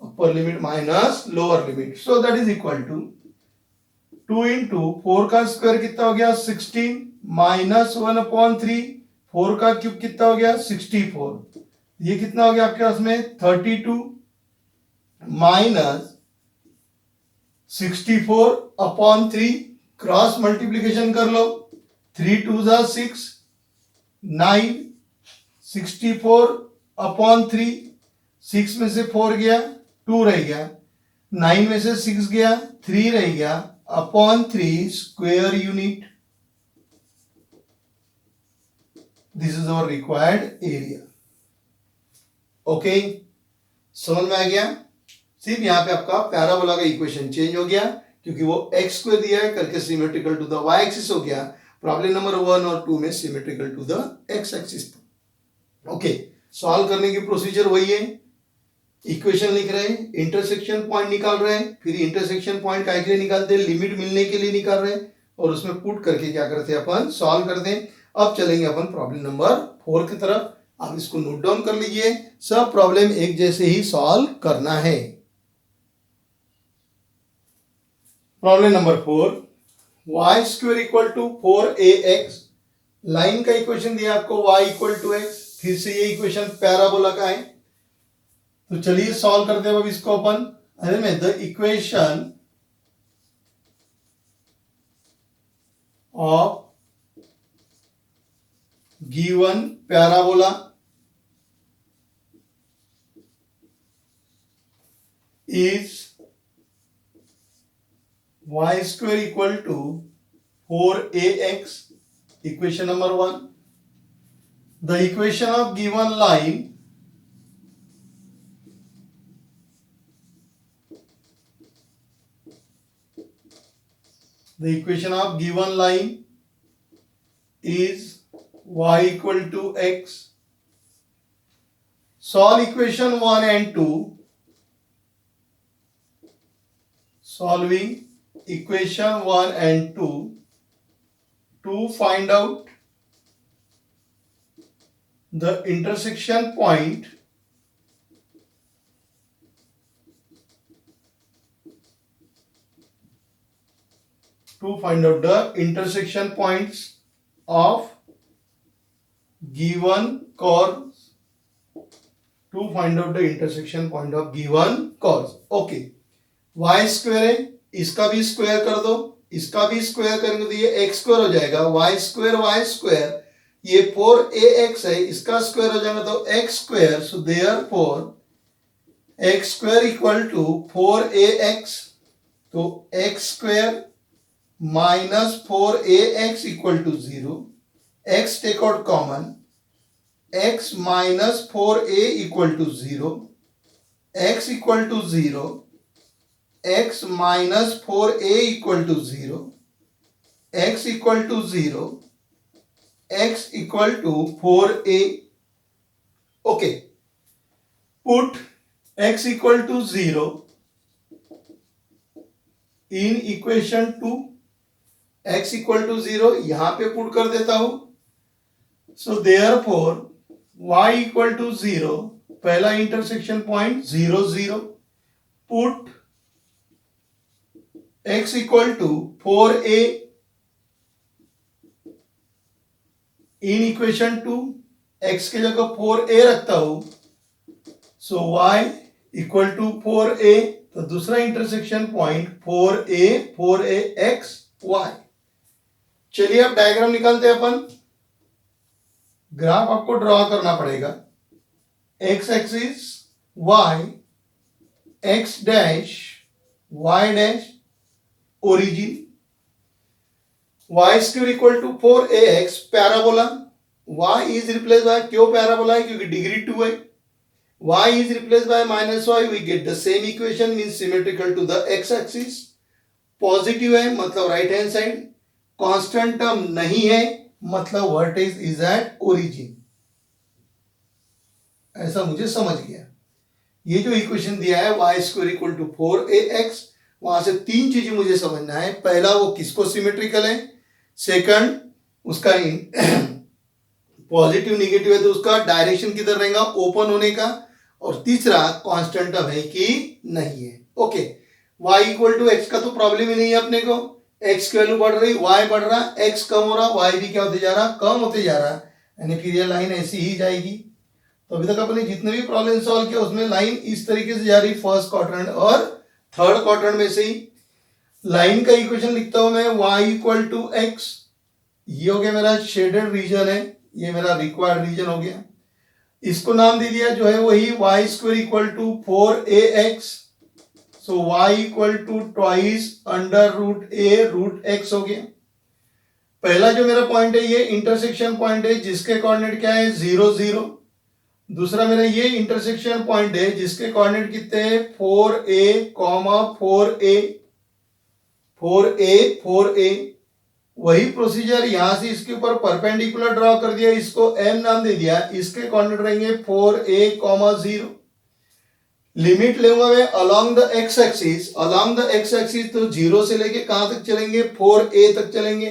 upper limit minus lower limit, so that is equal to 2 into 4 का स्क्वायर कितना हो गया 16 माइनस 1 अपॉन 3, 4 का क्यूब कितना हो गया 64, ये कितना हो गया आपके पास में 32 माइनस 64/3, क्रॉस मल्टीप्लीकेशन कर लो, 3 2 जा 6, 9, 64/3, 6 में से 4 गया 2 रह गया, 9 में से 6 गया 3 रह गया, upon 3 square unit. This is our required area. Okay, समझ में आ गया। सिर्फ यहां पे आपका पैराबोला का इक्वेशन चेंज हो गया क्योंकि वो x स्क्वायर दिया है करके symmetrical to the y axis हो गया। प्रॉब्लम नंबर 1 और 2 में symmetrical to the x axis था। ओके, सॉल्व करने की प्रोसीजर वही है। इक्वेशन लिख रहे हैं, इंटरसेक्शन पॉइंट निकाल रहे हैं, फिर इंटरसेक्शन पॉइंट काय के लिए निकालते हैं, लिमिट मिलने के लिए निकाल रहे हैं, और उसमें पुट करके क्या करते हैं अपन, सॉल्व करते हैं। अब चलेंगे अपन प्रॉब्लम नंबर 4 की तरफ। आप इसको नोट डाउन कर लीजिए, सब प्रॉब्लम एक जैसे ही सॉल्व करना है। Problem number 4, y square equal to 4ax, line का इक्वेशन दिया आपको y इक्वल टू x, फिर से ये इक्वेशन पैराबोला का है। तो चलिए सॉल्व करते हैं अब इसको अपन। अरे में the equation of given parabola is y square equal to 4ax, equation number 1. The equation of given line is y equal to x. Solve equation 1 and 2. Solving equation 1 and 2 to find out the intersection point of given chords, to find out the intersection point of given chords. Okay, y square है, इसका भी square कर दो, इसका भी square करेंगे तो ये x स्क्वायर हो जाएगा, y स्क्वायर, ये 4ax है, इसका स्क्वायर हो जाएगा तो x square. So therefore x square equal to 4ax, तो x square minus 4ax equal to 0, x take out common, x minus 4a equal to 0, x equal to 0, x minus 4a equal to 0, x equal to 0, x equal to 4a. Okay, put x equal to 0 in equation 2, x equal to 0 यहां पे put कर देता हूं। So therefore y equal to 0, पहला intersection point 0 0, put x equal to 4a in equation 2, x के जगह 4a रखता हूं, so y equal to 4a, तो दूसरा intersection point 4a x y। चलिए अब डायग्राम निकालते हैं अपन। ग्राफ आपको ड्रॉ करना पड़ेगा, x axis y, x dash y dash, origin, y square equal to 4ax, parabola, y is replaced by, क्यों पैराबोला है, क्योंकि डिग्री 2 है, y is replaced by minus y, we get the same equation, means symmetrical to the x axis, positive है मतलब right hand side, constant term नहीं है मतलब vertex is at origin. ऐसा मुझे समझ गया। ये जो इक्वेशन दिया है y square equal to 4ax, वहां से तीन चीजें मुझे समझना है। पहला, वो किसको सिमेट्रिकल है, सेकंड उसका पॉजिटिव निगेटिव है तो उसका डायरेक्शन किधर रहेगा, ओपन होने का, और तीसरा कांस्टेंट टर्म है कि नहीं है। Okay, y equal to x का तो प्रॉब्लम ही नहीं है अपने को, x की वैल्यू बढ़ रही, y बढ़ रहा, x कम हो रहा, y भी क्या होते जा रहा, कम होते जा रहा, यानी फिर ये लाइन ऐसी ही जाएगी। तो अभी तक अपने जितने भी प्रॉब्लम सॉल्व किया उसमें लाइन इस तरीके से जा रही, फर्स्ट क्वाड्रेंट और थर्ड क्वाड्रेंट में से ही। लाइन का इक्वेशन लिखता हूं मैं, y इक्वल टू एक्स, ये हो गया मेरा शेडेड रीजन है, ये मेरा रिक्वायर्ड रीजन हो गया। इसको नाम दे दिया जो है वही y square equal to 4ax, so y equal to twice under root a root x हो गया। पहला जो मेरा पॉइंट है ये इंटरसेक्शन पॉइंट है जिसके कोऑर्डिनेट क्या है 0 0। दूसरा मेरा ये इंटरसेक्शन पॉइंट है जिसके कोऑर्डिनेट कितने हैं 4a, 4a, 4a, 4a। वही प्रोसीजर यहां से इसके ऊपर परपेंडिकुलर ड्रॉ कर दिया, इसको m नाम दे दिया, इसके कोऑर्डिनेट रहेंगे 4a, 0। लिमिट लेऊंगा मैं along the x axis, along the x axis तो 0 से लेके कहां तक चलेंगे 4a तक चलेंगे।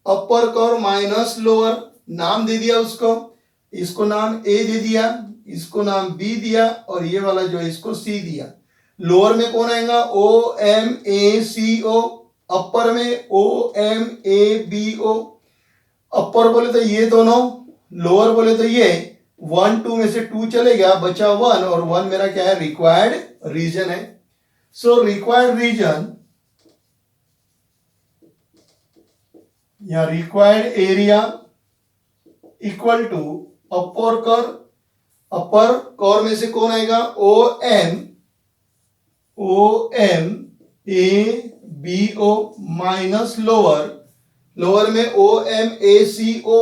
अपर कर्व माइनस लोअर, नाम दे दिया उसको, इसको नाम a दे दिया, इसको नाम b दिया और ये वाला जो है इसको c दिया। लोअर में कौन आएगा OMACO, अपर में OMABO। अपर बोले तो ये दोनों, लोअर बोले तो ये 1 2 में से 2 चलेगा, बचा 1 और 1 मेरा क्या है रिक्वायर्ड रीजन है। सो रिक्वायर्ड रीजन या required area equal to upper curve, upper curve में से कौन आएगा OMABO माइनस लोअर, लोअर में OMACO,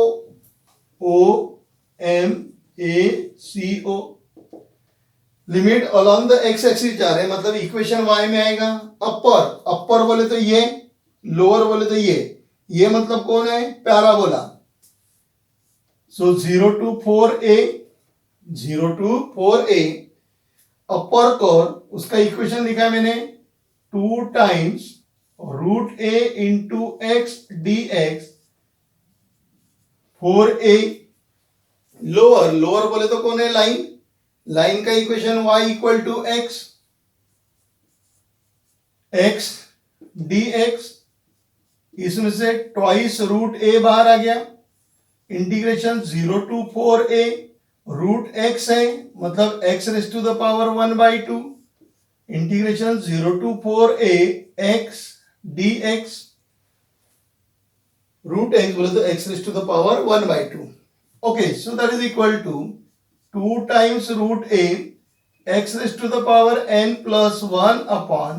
OMACO। Limit along the x axis जा रहे हैं, मतलब इक्वेशन y में आएगा अपर, अपर बोले तो ये, लोअर बोले तो ये मतलब कौन है parabola. So 0 to 4a, 0 to 4a upper curve, उसका इक्वेशन लिखा है मैंने 2 times root a into x dx 4a। Lower, lower बोले तो कौन है लाइन, लाइन का equation y equal to x dx, इसमें से ट्वाइस रूट a बाहर आ गया, integration 0 to 4a, root x है मतलब x raise to the power 1/2, integration 0 to 4a x dx, root x बोले तो x raise to the power 1/2। Okay, so that is equal to 2 times root a x raise to the power n plus 1 upon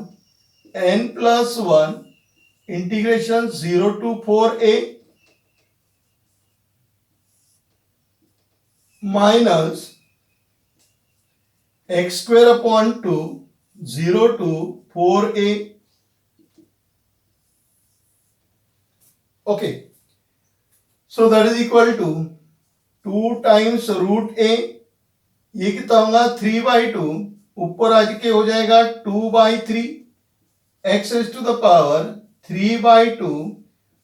n plus 1 integration 0 to 4a minus x square upon 2 0 to 4a। Okay, so that is equal to 2 times root a, ये कितना होगा 3/2, ऊपर आ के हो जाएगा 2/3, x raise to the power 3/2,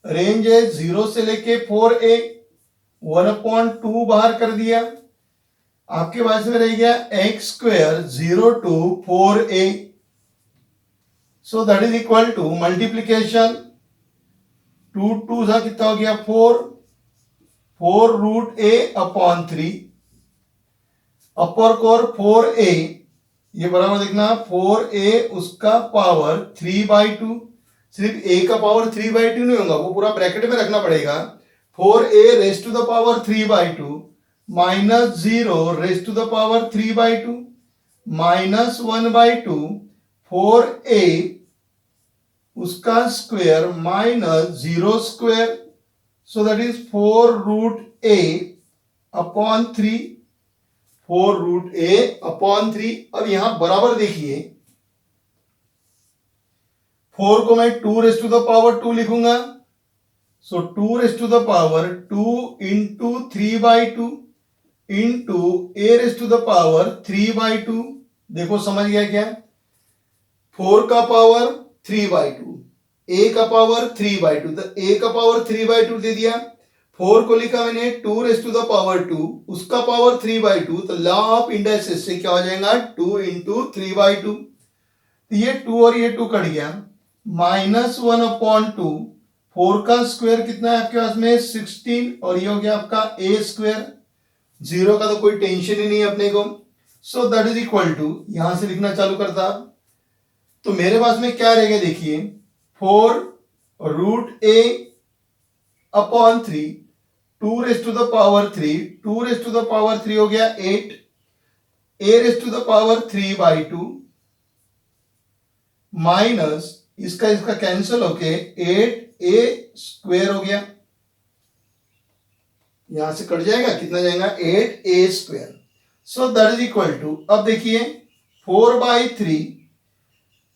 range है 0 से लेके 4a, 1/2 बाहर कर दिया, आपके पास में रह गया x square 0 to 4a। So that is equal to multiplication 2 2 सा कितना हो गया 4 root a upon 3, upper curve 4a, ये बराबर देखना 4a उसका पावर 3/2, सिर्फ a का पावर 3/2 नहीं होगा, वो पूरा ब्रैकेट में रखना पड़ेगा। 4a raise to the power 3/2 minus 0 raise to the power 3/2 minus 1/2, 4a उसका square minus 0 square, so that is 4 root a upon 3, 4 root a upon 3। अब यहां बराबर देखिए, 4 को मैं 2 रेज टू द पावर 2 लिखूंगा, so 2 raise to the power 2 into 3/2 into a raise to the power 3/2। देखो समझ गया क्या, 4 का पावर 3/2, a का पावर 3/2, तो a का पावर 3/2 दे दिया, 4 को लिखा मैंने 2 रेज टू द पावर 2, उसका पावर 3/2, तो लॉ ऑफ इंडाइसेस से क्या हो जाएगा 2 इंटू 3/2, तो ये 2 और ये 2 कट गया, माइनस 1/2, 4 का स्क्वायर कितना है आपके पास में 16 और ये हो गया आपका a स्क्वायर, जीरो का तो कोई टेंशन ही नहीं है अपने को। So that is equal to, यहां से लिखना चालू करता, तो मेरे पास में क्या रहेगा देखिए, 4√a अपॉन 3, 2⁻3, 2⁻3 हो गया 8, a⁻3/2 माइनस इसका इसका कैंसिल होके 8a² हो गया, यहां से कट जाएगा, कितना जाएगा 8a²। So that is equal to, अब देखिए 4/3,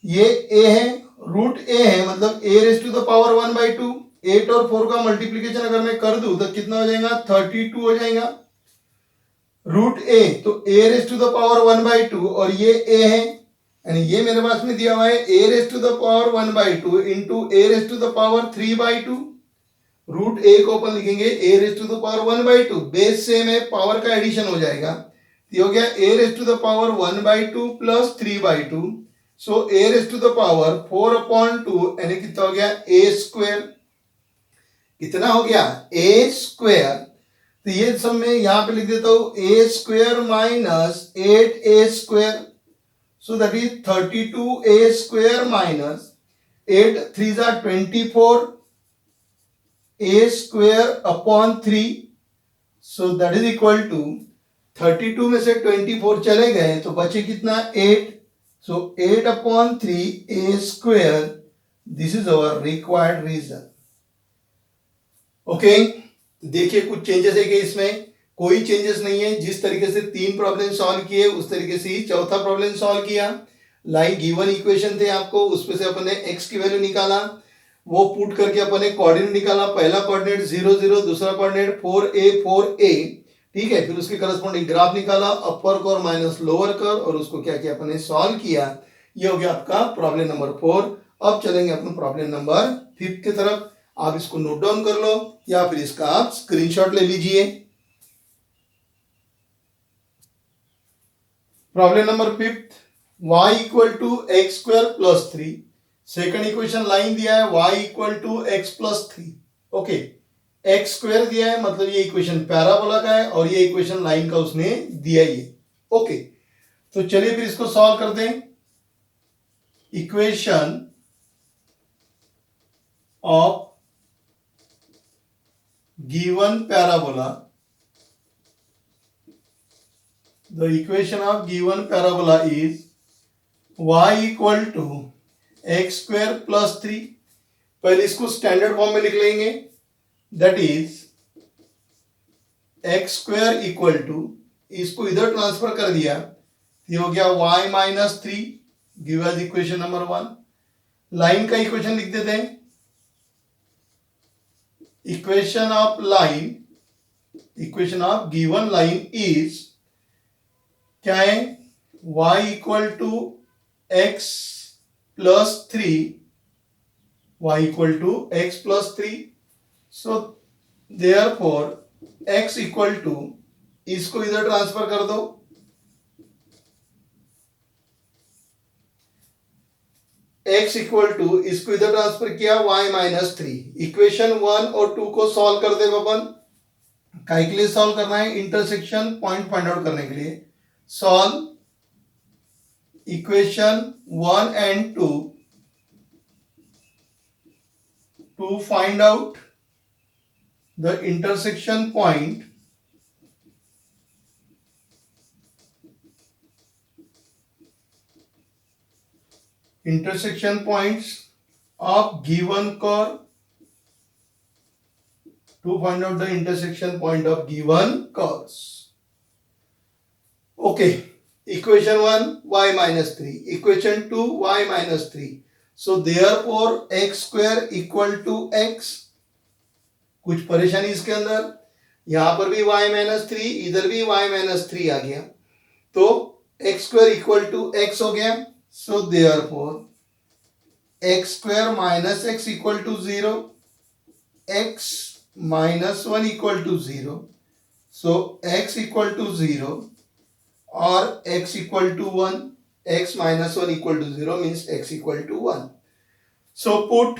ये a है, रूट a है, मतलब a⁻1/2, 8 और 4 का मल्टीप्लीकेशन अगर मैं कर दूं तो कितना हो जाएगा 32 हो जाएगा। रूट a तो a⁻1/2 और ये a है, यानी ये मेरे पास में दिया हुआ है a⁻1/2 into a⁻3/2। Root a को अपन लिखेंगे a⁻1/2, बेस सेम है, पावर का एडिशन हो जाएगा, ये हो गया a⁻1/2 प्लस 3/2। सो a⁻4/2 यानी कितना हो गया a², कितना हो गया a²। तो ये सब में यहां पे लिख देता हूं a² minus 8a², so that is 32a² minus 8 3 जा 24 a² upon 3, so that is equal to 32 में से 24 चले गए तो बचे कितना 8, so 8/3 a², this is our required region. Okay, देखिए कुछ चेंजेस है कि इसमें कोई चेंजेस नहीं है, जिस तरीके से 3 प्रॉब्लम सॉल्व किए उस तरीके से ही चौथा प्रॉब्लम सॉल्व किया। लाइक गिवन इक्वेशन थे आपको, उसमें से अपन ने x की वैल्यू निकाला, वो पुट करके अपन ने कोऑर्डिनेट निकाला, पहला कोऑर्डिनेट 0 0, दूसरा कोऑर्डिनेट 4a 4a, ठीक है, फिर उसके करस्पॉन्डिंग ग्राफ निकाला, अपर कर माइनस लोअर कर, और उसको क्या किया अपन ने सॉल्व किया। ये हो गया आपका प्रॉब्लम नंबर 4। अब चलेंगे अपन प्रॉब्लम नंबर 5 की तरफ। आप इसको नोट डाउन कर लो या फिर इसका आप स्क्रीनशॉट ले लीजिए। Problem number 5, y equal to x² plus 3, second equation line दिया है y equal to x plus 3। Okay, x² दिया है, मतलब ये इक्वेशन पैराबोला का है और ये इक्वेशन लाइन का उसने दिया ही है। ओके, तो चलिए फिर इसको सॉल्व करते हैं। Equation of given parabola, the equation of given parabola is y equal to x² plus 3। पहले इसको स्टैंडर्ड फॉर्म में लिख लेंगे, that is x² equal to, इसको इधर ट्रांसफर कर दिया, ये हो गया y minus 3, give as equation number 1। Line का इक्वेशन लिख देते हैं, equation of line, equation of given line is क्या है, y equal to x plus 3, y equal to x plus 3। So therefore x equal to, इसको इधर transfer कर दो, x इक्वल टू, इसको इधर ट्रांसफर किया y माइनस 3। इक्वेशन 1 और 2 को सॉल्व कर दे अपन, काय के लिए सॉल्व करना है, इंटरसेक्शन पॉइंट फाइंड आउट करने के लिए। Solve equation 1 and 2 to find out the intersection point intersection points of given curve, to find out the intersection point of given curves. Okay, equation 1 y minus 3, equation 2 y minus 3, so therefore x² equal to x। कुछ परेशानी इसके अंदर, यहां पर भी y minus 3, इधर भी y minus 3 आ गया, तो x² equal to x हो गया। So therefore x² minus x equal to 0, x minus 1 equal to 0, so x equal to 0 or x equal to 1, x minus 1 equal to 0 means x equal to 1. So put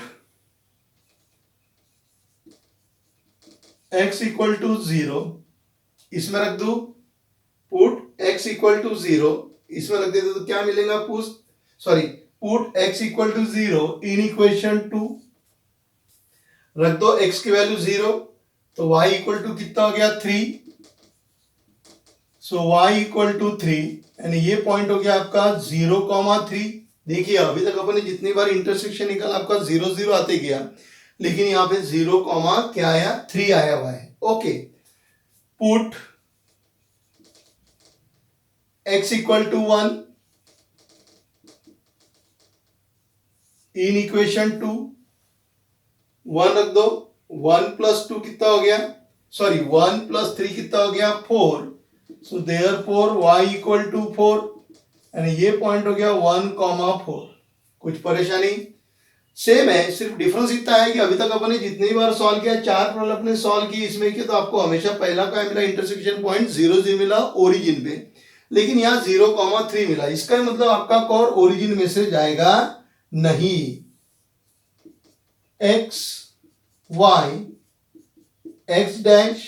x equal to 0 इसमें रख दू put x equal to 0, इसमें रख देते तो क्या मिलेगा, put x equal to 0 in equation 2, रख दो x की वैल्यू 0 तो y इक्वल टू कितना हो गया 3, सो y इक्वल टू 3 यानी ये पॉइंट हो गया आपका 0,3। देखिए अभी तक अपन ने जितनी बार इंटरसेक्शन निकाला आपका 0 0 आते गया, लेकिन यहाँ पे 0, क्या आया 3 आया हुआ है। Okay, put x equal to 1 in equation 2, 1 रख दो, 1 प्लस 2 कितना हो गया, 1 प्लस 3 कितना हो गया 4, so therefore y equal to 4 यानी ये पॉइंट हो गया 1,4। कुछ परेशानी? सेम है, सिर्फ डिफरेंस इतना है कि अभी तक अपन ने जितनी बार सॉल्व किया, 4 प्रॉब्लम अपने सॉल्व की इसमें कि तो आपको हमेशा पहला क्या मिला, इंटरसेक्शन पॉइंट 0 0 मिला ओरिजिन पे, लेकिन यहाँ 0,3 मिला। इसका मतलब आपका कॉर ओरिजिन में से जाएगा नहीं। x y x dash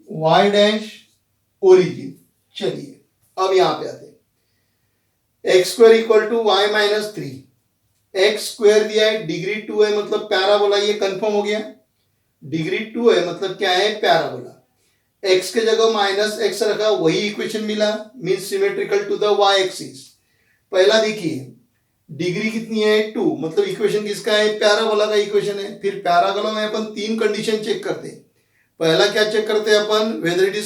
y dash origin. चलिए अब यहां पे आते हैं, x square equal to y minus 3, x square दिया है, डिग्री 2 है मतलब पैराबोला, ये कंफर्म हो गया। डिग्री 2 है मतलब क्या है, पैराबोला। एक्स के जगह माइनस एक्स रखा, वही इक्वेशन मिला, mean symmetrical to the y axis. पहला देखिए डिग्री कितनी है 2, मतलब इक्वेशन किसका है, पैराबोला का इक्वेशन है। फिर पैराबोला में अपन 3 कंडीशन चेक करते हैं। पहला क्या चेक करते हैं अपन, whether it is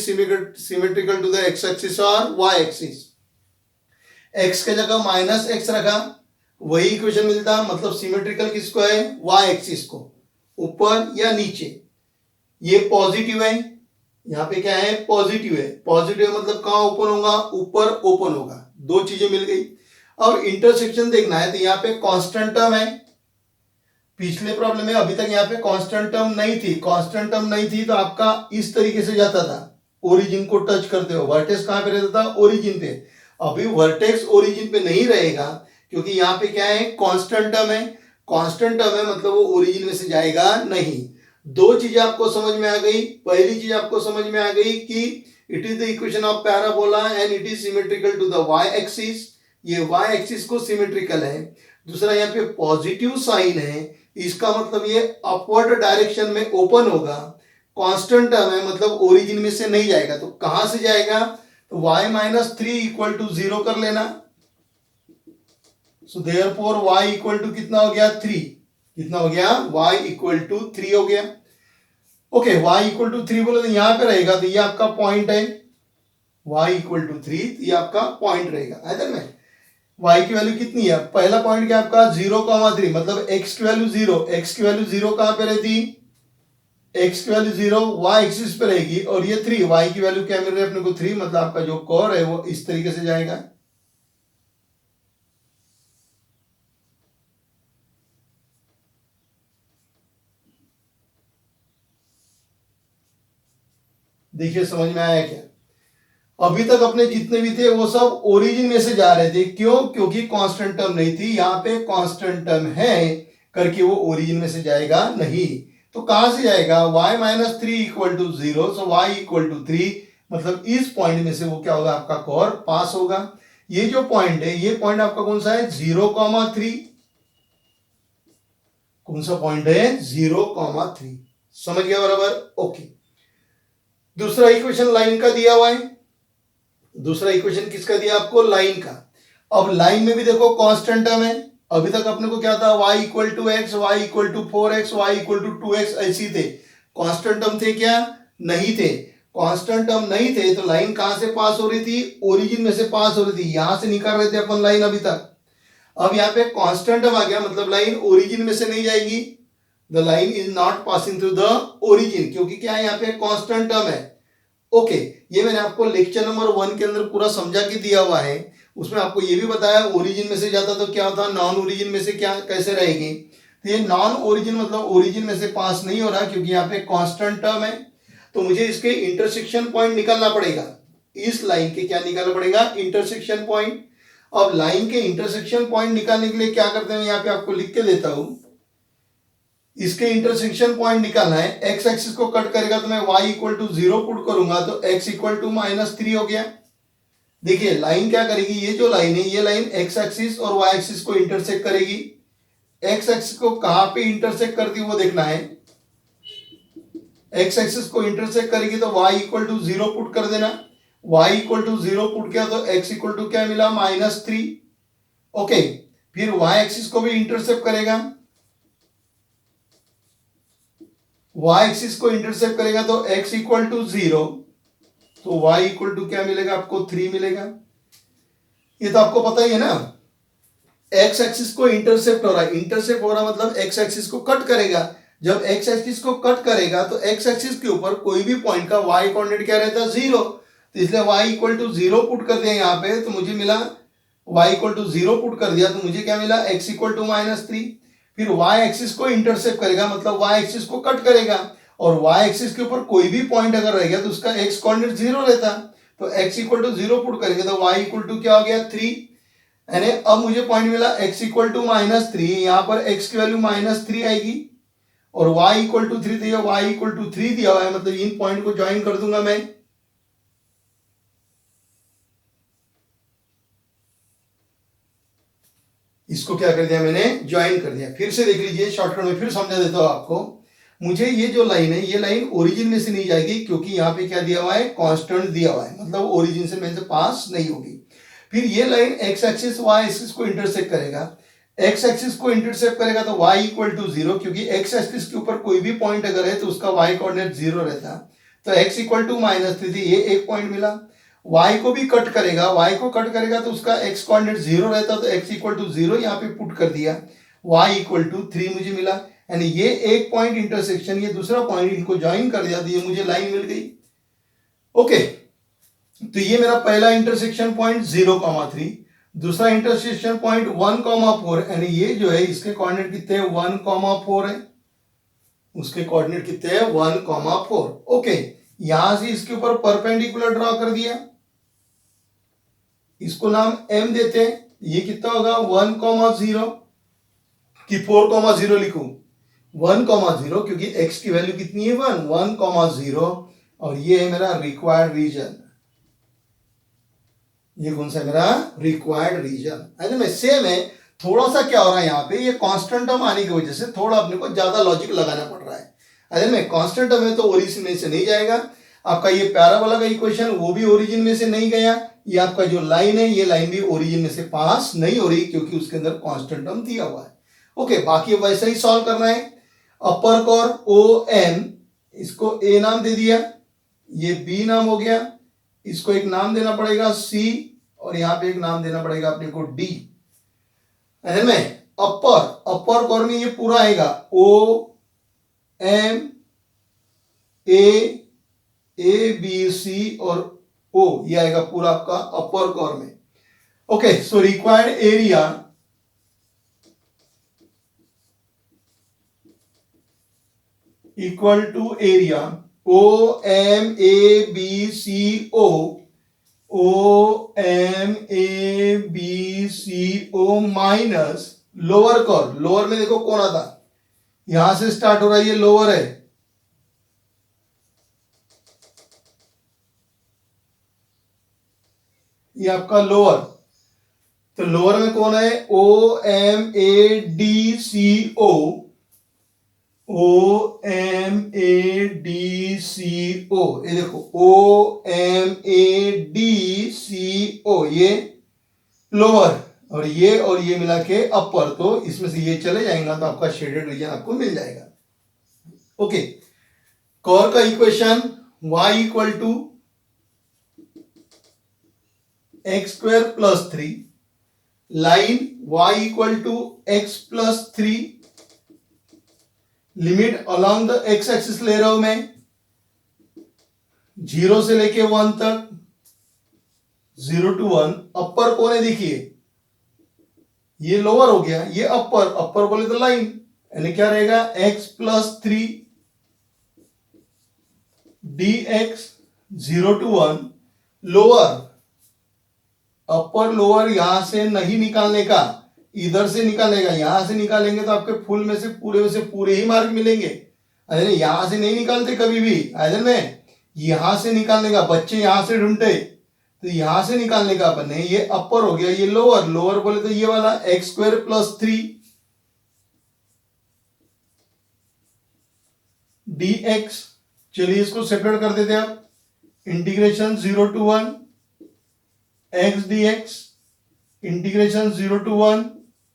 symmetrical to the x axis और वाई एक्सिस। एक्स के जगह माइनस एक्स रखा, वही इक्वेशन मिलता, मतलब सिमेट्रिकल किसको है, वाई एक्सिस को, ऊपर या नीचे। ये पॉजिटिव है, यहाँ पे क्या है, पॉजिटिव है। पॉजिटिव मतलब कहाँ ओपन होगा, ऊपर ओपन होगा। दो चीजें मिल गई। और इंटरसेक्शन देखना है तो यहाँ पे कांस्टेंट टर्म है, पिछले प्रॉब्लम में अभी तक यहाँ पे कांस्टेंट टर्म नहीं थी। कांस्टेंट टर्म नहीं थी तो आपका इस तरीके से जाता था, ओरिजिन को टच करते हो। वर्टेक्स कहाँ पे रहता था, ओरिजिन पे। अभी वर्टेक्स ओरिजिन पे नहीं रहेगा, क्योंकि यहाँ पे क्या है, कांस्टेंट टर्म है। कांस्टेंट टर्म है मतलब वो ओरिजिन में से जाएगा नहीं। दो चीजें आपको समझ में आ गई। पहली चीज आपको समझ में आ गई कि it is the equation of parabola and it is symmetrical to the y axis. ये वाई एक्सिस को सिमेट्रिकल है। दूसरा यहाँ पे पॉजिटिव साइन है, इसका मतलब ये अपवर्ड डायरेक्शन में ओपन होगा। कांस्टेंट टर्म है मतलब ओरिजिन में से नहीं जाएगा। तो कहां से जाएगा, तो y माइनस 3 इक्वल टू 0 कर लेना। So therefore y equal to कितना हो गया, 3। कितना हो गया, y इक्वल टू 3 हो गया। ओके, y इक्वल टू 3 बोले तो यहां पे रहेगा, तो ये आपका पॉइंट है। y इक्वल टू 3 ये आपका पॉइंट रहेगा। ऐसा में y की वैल्यू कितनी है, पहला पॉइंट क्या आपका 0,3, मतलब x की वैल्यू 0। x की वैल्यू 0 कहां पे रहती, x की वैल्यू 0 y एक्सिस पे रहेगी, और ये 3, y की वैल्यू क्या मिल रही है अपने को 3, मतलब आपका जो कोर है वो इस तरीके से जाएगा। देखिए समझ में आया क्या। अभी तक अपने जितने भी थे वो सब ओरिजिन में से जा रहे थे। क्यों, क्योंकि कांस्टेंट टर्म नहीं थी। यहाँ पे कांस्टेंट टर्म है करके वो ओरिजिन में से जाएगा नहीं। तो कहां से जाएगा, y minus 3 equal to 0, so y equal to 3, मतलब इस पॉइंट में से वो क्या होगा, आपका कोर पास होगा। ये जो पॉइंट है, ये पॉइंट आपका कौन सा है, 0,3। कौन सा पॉइंट है, 0,3। समझ गया बराबर, ओके। दूसरा इक्वेशन लाइन का दिया हुआ है। दूसरा इक्वेशन किसका दिया आपको, लाइन का। अब लाइन में भी देखो कांस्टेंट टर्म है। अभी तक अपने को क्या था, y equal to x, y equal to 4x, वाई इक्वल टू 2x, ऐसी थे। कांस्टेंट टर्म थे क्या, नहीं थे। कांस्टेंट टर्म नहीं थे तो लाइन कहां से पास हो रही थी, ओरिजिन में से पास हो रही थी। यहां से निकाल रहे थे अपन लाइन अभी तक। अब यहाँ पे कांस्टेंट टर्म आ गया, मतलब लाइन ओरिजिन में से नहीं जाएगी। The line is not passing through the origin, क्योंकि क्या है, यहाँ पे कांस्टेंट टर्म है। ओके, ये मैंने आपको लेक्चर नंबर 1 के अंदर पूरा समझा के दिया हुआ है। उसमें आपको ये भी बताया ओरिजिन में से जाता तो क्या होता, नॉन ओरिजिन में से क्या कैसे रहेगी। तो ये नॉन ओरिजिन मतलब ओरिजिन में से पास नहीं हो रहा, क्योंकि यहाँ पे कांस्टेंट टर्म है। तो मुझे इसके इंटरसेक्शन पॉइंट निकालना पड़ेगा। इस लाइन के क्या निकालना पड़ेगा, इंटरसेक्शन पॉइंट। अब लाइन के इंटरसेक्शन पॉइंट निकालने के लिए क्या करते हैं, यहाँ पे आपको लिख के देता हूं। इसके इंटरसेक्शन पॉइंट निकालना है। एक्स एक्सिस को कट करेगा तो मैं y इक्वल टू 0 पुट करूंगा तो x इक्वल टू -3 हो गया। देखिए लाइन क्या करेगी, ये जो लाइन है ये लाइन एक्स एक्सिस और y एक्सिस को इंटरसेक्ट करेगी। एक्स एक्सिस को कहां पे इंटरसेक्ट करती है वो देखना है। एक्स एक्सिस को इंटरसेक्ट करेगी तो y इक्वल टू 0 पुट कर देना। y इक्वल टू 0 पुट किया तो x इक्वल टू क्या मिला, -3। ओके, फिर y एक्सिस को भी इंटरसेप्ट करेगा। y एक्सिस को इंटरसेप्ट करेगा तो x इक्वल टू 0, तो y इक्वल टू क्या मिलेगा आपको, 3 मिलेगा। ये तो आपको पता ही है ना, x एक्सिस को इंटरसेप्ट हो रहा है। इंटरसेप्ट हो रहा मतलब x एक्सिस को कट करेगा। जब x एक्सिस को कट करेगा तो x एक्सिस के ऊपर कोई भी पॉइंट का y कोऑर्डिनेट क्या रहता है, 0। तो इसलिए y इक्वल टू 0 पुट कर दिया यहाँ पे तो मुझे मिला, y इक्वल टू 0 पुट कर दिया तो मुझे क्या मिला, x इक्वल टू -3। फिर y एक्सिस को इंटरसेप्ट करेगा मतलब y एक्सिस को कट करेगा, और y एक्सिस के ऊपर कोई भी पॉइंट अगर रह गया तो उसका x कोऑर्डिनेट 0 रहता। तो x इक्वल टू 0 पुट करेंगे तो y इक्वल टू क्या हो गया, 3। यानी अब मुझे पॉइंट मिला x इक्वल टू -3, यहाँ पर x की वैल्यू -3 आएगी और y इक्वल टू 3 दिया, y इक्वल टू 3 दिया हुआ है, मतलब इन पॉइंट को ज्वाइन कर दूंगा मैं। इसको क्या कर दिया मैंने, ज्वाइन कर दिया। फिर से देख लीजिए, शॉर्टकट में फिर समझा देता हूं आपको। मुझे ये जो लाइन है ये लाइन ओरिजिन में से नहीं जाएगी क्योंकि यहाँ पे क्या दिया हुआ है, कांस्टेंट दिया हुआ है, मतलब ओरिजिन से मेरे से पास नहीं होगी। फिर ये line x axis y axis को इंटरसेक्ट करेगा। एक्स एक्सिस को इंटरसेक्ट करेगा तो y इक्वल टू 0, क्योंकि एक्स एक्सिस के ऊपर कोई भी पॉइंट अगर है तो उसका y कोऑर्डिनेट 0 रहता। तो x इक्वल टू -3, ये एक पॉइंट मिला। y को भी कट करेगा, y को कट करेगा तो उसका x कोऑर्डिनेट 0 रहता, तो x इक्वल टू 0 यहाँ पे पुट कर दिया, y इक्वल टू 3 मुझे मिला। यानी ये एक पॉइंट इंटरसेक्शन, ये दूसरा पॉइंट, इनको ज्वाइन कर दिया तो ये मुझे लाइन मिल गई। ओके, तो ये मेरा पहला इंटरसेक्शन पॉइंट 0,3, दूसरा इंटरसेक्शन पॉइंट 1,4, यानी ये जो है इसके कोऑर्डिनेट कितने हैं, 1,4 है, उसके कोऑर्डिनेट कितने हैं, 1,4। ओके, यहां से इसके ऊपर परपेंडिकुलर ड्रॉ कर दिया, इसको नाम m देते हैं। ये कितना होगा, 1,0 कि 4,0 लिखूं, 1,0 क्योंकि x की वैल्यू कितनी है, 1,0, और ये है मेरा रिक्वायर्ड रीजन। ये कौन सा मेरा रिक्वायर्ड रीजन है ना, सेम है। थोड़ा सा क्या हो रहा है यहाँ पे, ये कांस्टेंट टर्म आने की वजह से थोड़ा अपने को ज्यादा लॉजिक लगाना पड़ रहा है। अरे में कांस्टेंट टर्म है तो ओरिजिन में से नहीं जाएगा। आपका ये पैराबोला का इक्वेशन वो भी ओरिजिन में से नहीं गया। ये आपका जो लाइन है ये लाइन भी ओरिजिन में से पास नहीं हो रही क्योंकि उसके अंदर कांस्टेंट टर्म दिया हुआ है। ओके, बाकी वैसा ही सॉल्व करना है। अपर कोर ओ एन, इसको ए नाम दे दिया, ये बी नाम हो गया, इसको एक नाम देना पड़ेगा सी, और यहां पे एक नाम देना पड़ेगा अपने को डी। में अपर कोर में ये पूरा आएगा ओ एम ए बी सी और ओ, ये आएगा पूरा आपका अपर कोर में। Okay, so required area equal to area O M A B C O M A B C O minus lower curve. लोअर में देखो कौन आता, यहां से स्टार्ट हो रहा है, ये लोअर है, ये आपका लोअर। तो लोअर में कौन है, O M A D C O M A D C O, ये देखो ओ M A D C O, ये लोअर, और ये मिला के अपर, तो इसमें से ये चले जाएगा तो आपका शेडेड रीजन आपको मिल जाएगा। ओके, कोर का equation y equal to x² + 3, line y equal to x + 3, limit along the x axis ले रहा हूं मैं 0 से लेके 1 तक, 0 to 1। अपर कौन है देखिए, ये लोअर हो गया, ये अपर बोले तो लाइन, यानी क्या रहेगा, x + 3 dx 0 to 1। Lower, upper lower यहां से नहीं निकालने का, इधर से निकालेगा, यहां से निकालेंगे तो आपके फुल में से पूरे ही मार्क मिलेंगे। अरे यहां से नहीं निकालते कभी भी, अरे में यहां से निकालने का, बच्चे यहां से ढूंढते, तो यहां से निकालने का अपन ने, ये अपर हो गया, ये लोअर, लोअर बोले तो ये वाला एक्स स्क्वायर प्लस 3 dx। चलिए इसको सेपरेट कर देते हैं आप, integration 0 to 1 x dx, integration 0 to 1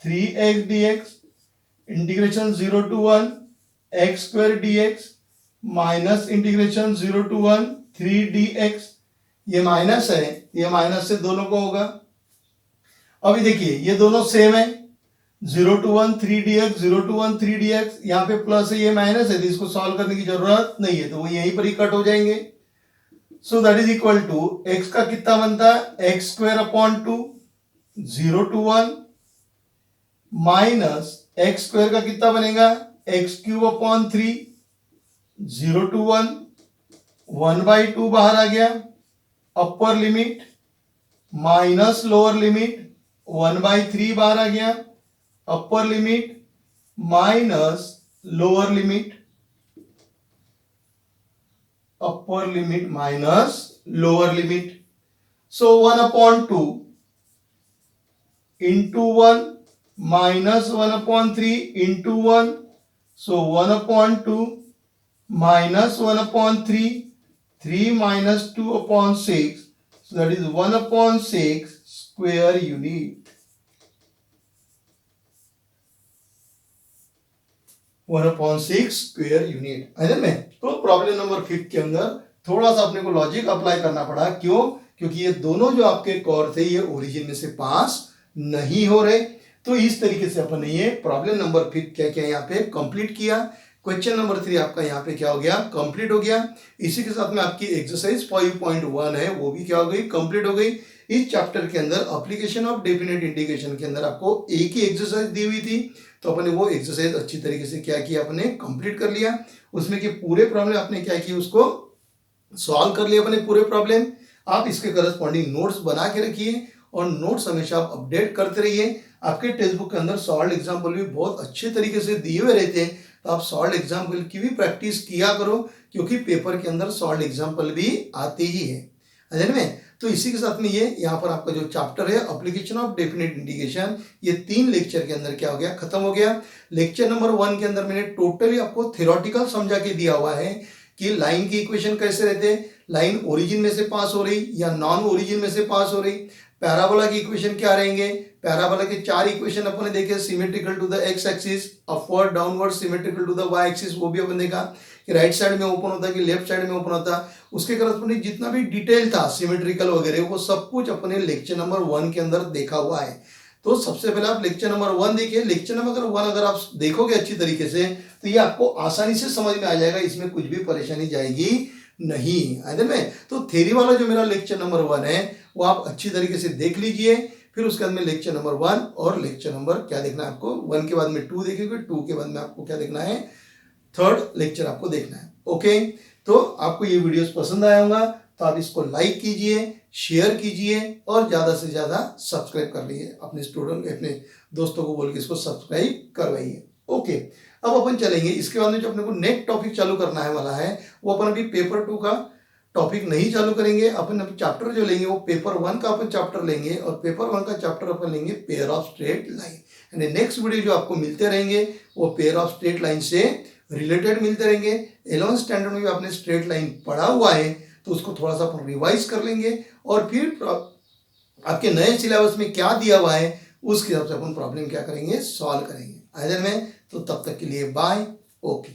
3x dx, integration 0 to 1 x square dx, minus integration 0 to 1 3 dx। ये माइनस है, ये माइनस से दोनों को होगा। अभी देखिए ये दोनों सेम है, 0 to 1 3 dx, 0 to 1 3 dx, यहाँ पे प्लस है, ये माइनस है, तो इसको सॉल्व करने की जरूरत नहीं है, तो वो यहीं पर ही कट हो जाएंगे। So that is equal to x का कितना बनता है, x square upon 2 0 to 1 minus x square का कितना बनेगा, एक्स क्यूब अपॉन 3 0 to 1 1/2 बाहर आ गया, upper limit minus lower limit 1/3 बाहर आ गया, upper limit minus lower limit, upper limit minus lower limit. So 1/2 into 1 minus 1/3 into 1, so 1/2 minus 1/3, 3 minus 2/6, so that is 1/6 square unit, 1/6 square unit. है में, तो problem number 5 के अंदर थोड़ा सा अपने को लॉजिक अप्लाई करना पड़ा, क्यों, क्योंकि ये दोनों जो आपके कॉर थे ये ओरिजिन में से पास नहीं हो रहे। तो इस तरीके से अपन ने ये प्रॉब्लम नंबर 5 क्या क्या यहाँ पे कंप्लीट किया। क्वेश्चन नंबर 3 आपका यहाँ पे क्या हो गया, कंप्लीट हो गया। इसी के साथ में आपकी एक्सरसाइज 5.1 है वो भी क्या हो गई, कंप्लीट हो गई। इस चैप्टर के अंदर एप्लीकेशन ऑफ डेफिनेट इंटीग्रेशन के अंदर आपको एक ही एक्सरसाइज दी हुई थी, तो अपन ने वो एक्सरसाइज अच्छी तरीके से क्या किया, अपने कंप्लीट कर लिया। उसमें के पूरे प्रॉब्लम आपने क्या किया, उसको सॉल्व कर लिया अपने पूरे प्रॉब्लम। आप इसके करस्पॉन्डिंग नोट्स बना के रखिए और नोट्स हमेशा आप अपडेट करते रहिए। आपके टेक्स्ट बुक के अंदर सॉल्व एग्जाम्पल भी बहुत अच्छे तरीके से दिए हुए रहते हैं, तो आप सॉल्व एग्जाम्पल की भी प्रैक्टिस किया करो, क्योंकि पेपर के अंदर सॉल्व एग्जाम्पल भी आते ही है। समझ में, तो इसी के साथ में ये यहाँ पर आपका जो चैप्टर है एप्लीकेशन ऑफ डेफिनेट इंटीग्रेशन, ये 3 लेक्चर के अंदर क्या हो गया, खत्म हो गया। लेक्चर नंबर 1 के अंदर मैंने टोटली आपको थ्योरेटिकल समझा के दिया हुआ है कि लाइन की इक्वेशन कैसे रहते हैं, लाइन ओरिजिन में से पास हो रही या नॉन ओरिजिन में से पास हो रही, पैराबोला की इक्वेशन क्या रहेंगे, पैराबोला के 4 इक्वेशन अपन ने देखे, symmetrical to the x axis, upward downward symmetrical to the y axis, वो भी अपन देखा कि राइट साइड में ओपन होता है कि लेफ्ट साइड में ओपन होता है। उसके करस्पॉन्डिंग जितना भी डिटेल था सिमेट्रिकल वगैरह, वो सब कुछ अपने लेक्चर नंबर 1 के अंदर देखा हुआ है। तो सबसे पहले आप लेक्चर नंबर 1 देखिए। लेक्चर नंबर 1 अगर आप देखोगे अच्छी तरीके से तो ये आपको आसानी से समझ में आ जाएगा, इसमें कुछ भी परेशानी जाएगी नहीं। है में, तो थ्योरी वाला जो मेरा लेक्चर नंबर 1 है वो आप अच्छी तरीके से देख लीजिए। फिर उसके बाद में लेक्चर नंबर 1 और लेक्चर नंबर क्या देखना है आपको, 1 के बाद में 2 देखिएगा, 2 के बाद में आपको क्या देखना है, 3rd लेक्चर आपको देखना है। ओके, तो आपको ये वीडियोस पसंद आया होगा तो आप इसको लाइक कीजिए, शेयर कीजिए और ज्यादा से ज्यादा सब्सक्राइब कर लीजिए। अपने स्टूडेंट, अपने दोस्तों को बोल के इसको सब्सक्राइब करवाइए। ओके, अब अपन चलेंगे इसके बाद में जो अपने को नेक्स्ट टॉपिक चालू करना है वाला है, वो अपन अभी पेपर 2 का टॉपिक नहीं चालू करेंगे। अपन चैप्टर जो लेंगे वो पेपर 1 का अपन चैप्टर लेंगे, और पेपर 1 का चैप्टर अपन लेंगे पेयर ऑफ स्ट्रेट लाइन। यानी नेक्स्ट वीडियो जो आपको मिलते रहेंगे वो पेयर ऑफ स्ट्रेट लाइन से रिलेटेड मिलते रहेंगे। 11th स्टैंडर्ड में भी आपने स्ट्रेट लाइन पढ़ा हुआ है, तो उसको थोड़ा सा अपन रिवाइज कर लेंगे, और फिर आपके नए सिलेबस में क्या दिया हुआ है उसके हिसाब से अपन प्रॉब्लम क्या करेंगे, सॉल्व करेंगे। आइदर में, तो तब तक के लिए बाय। ओके।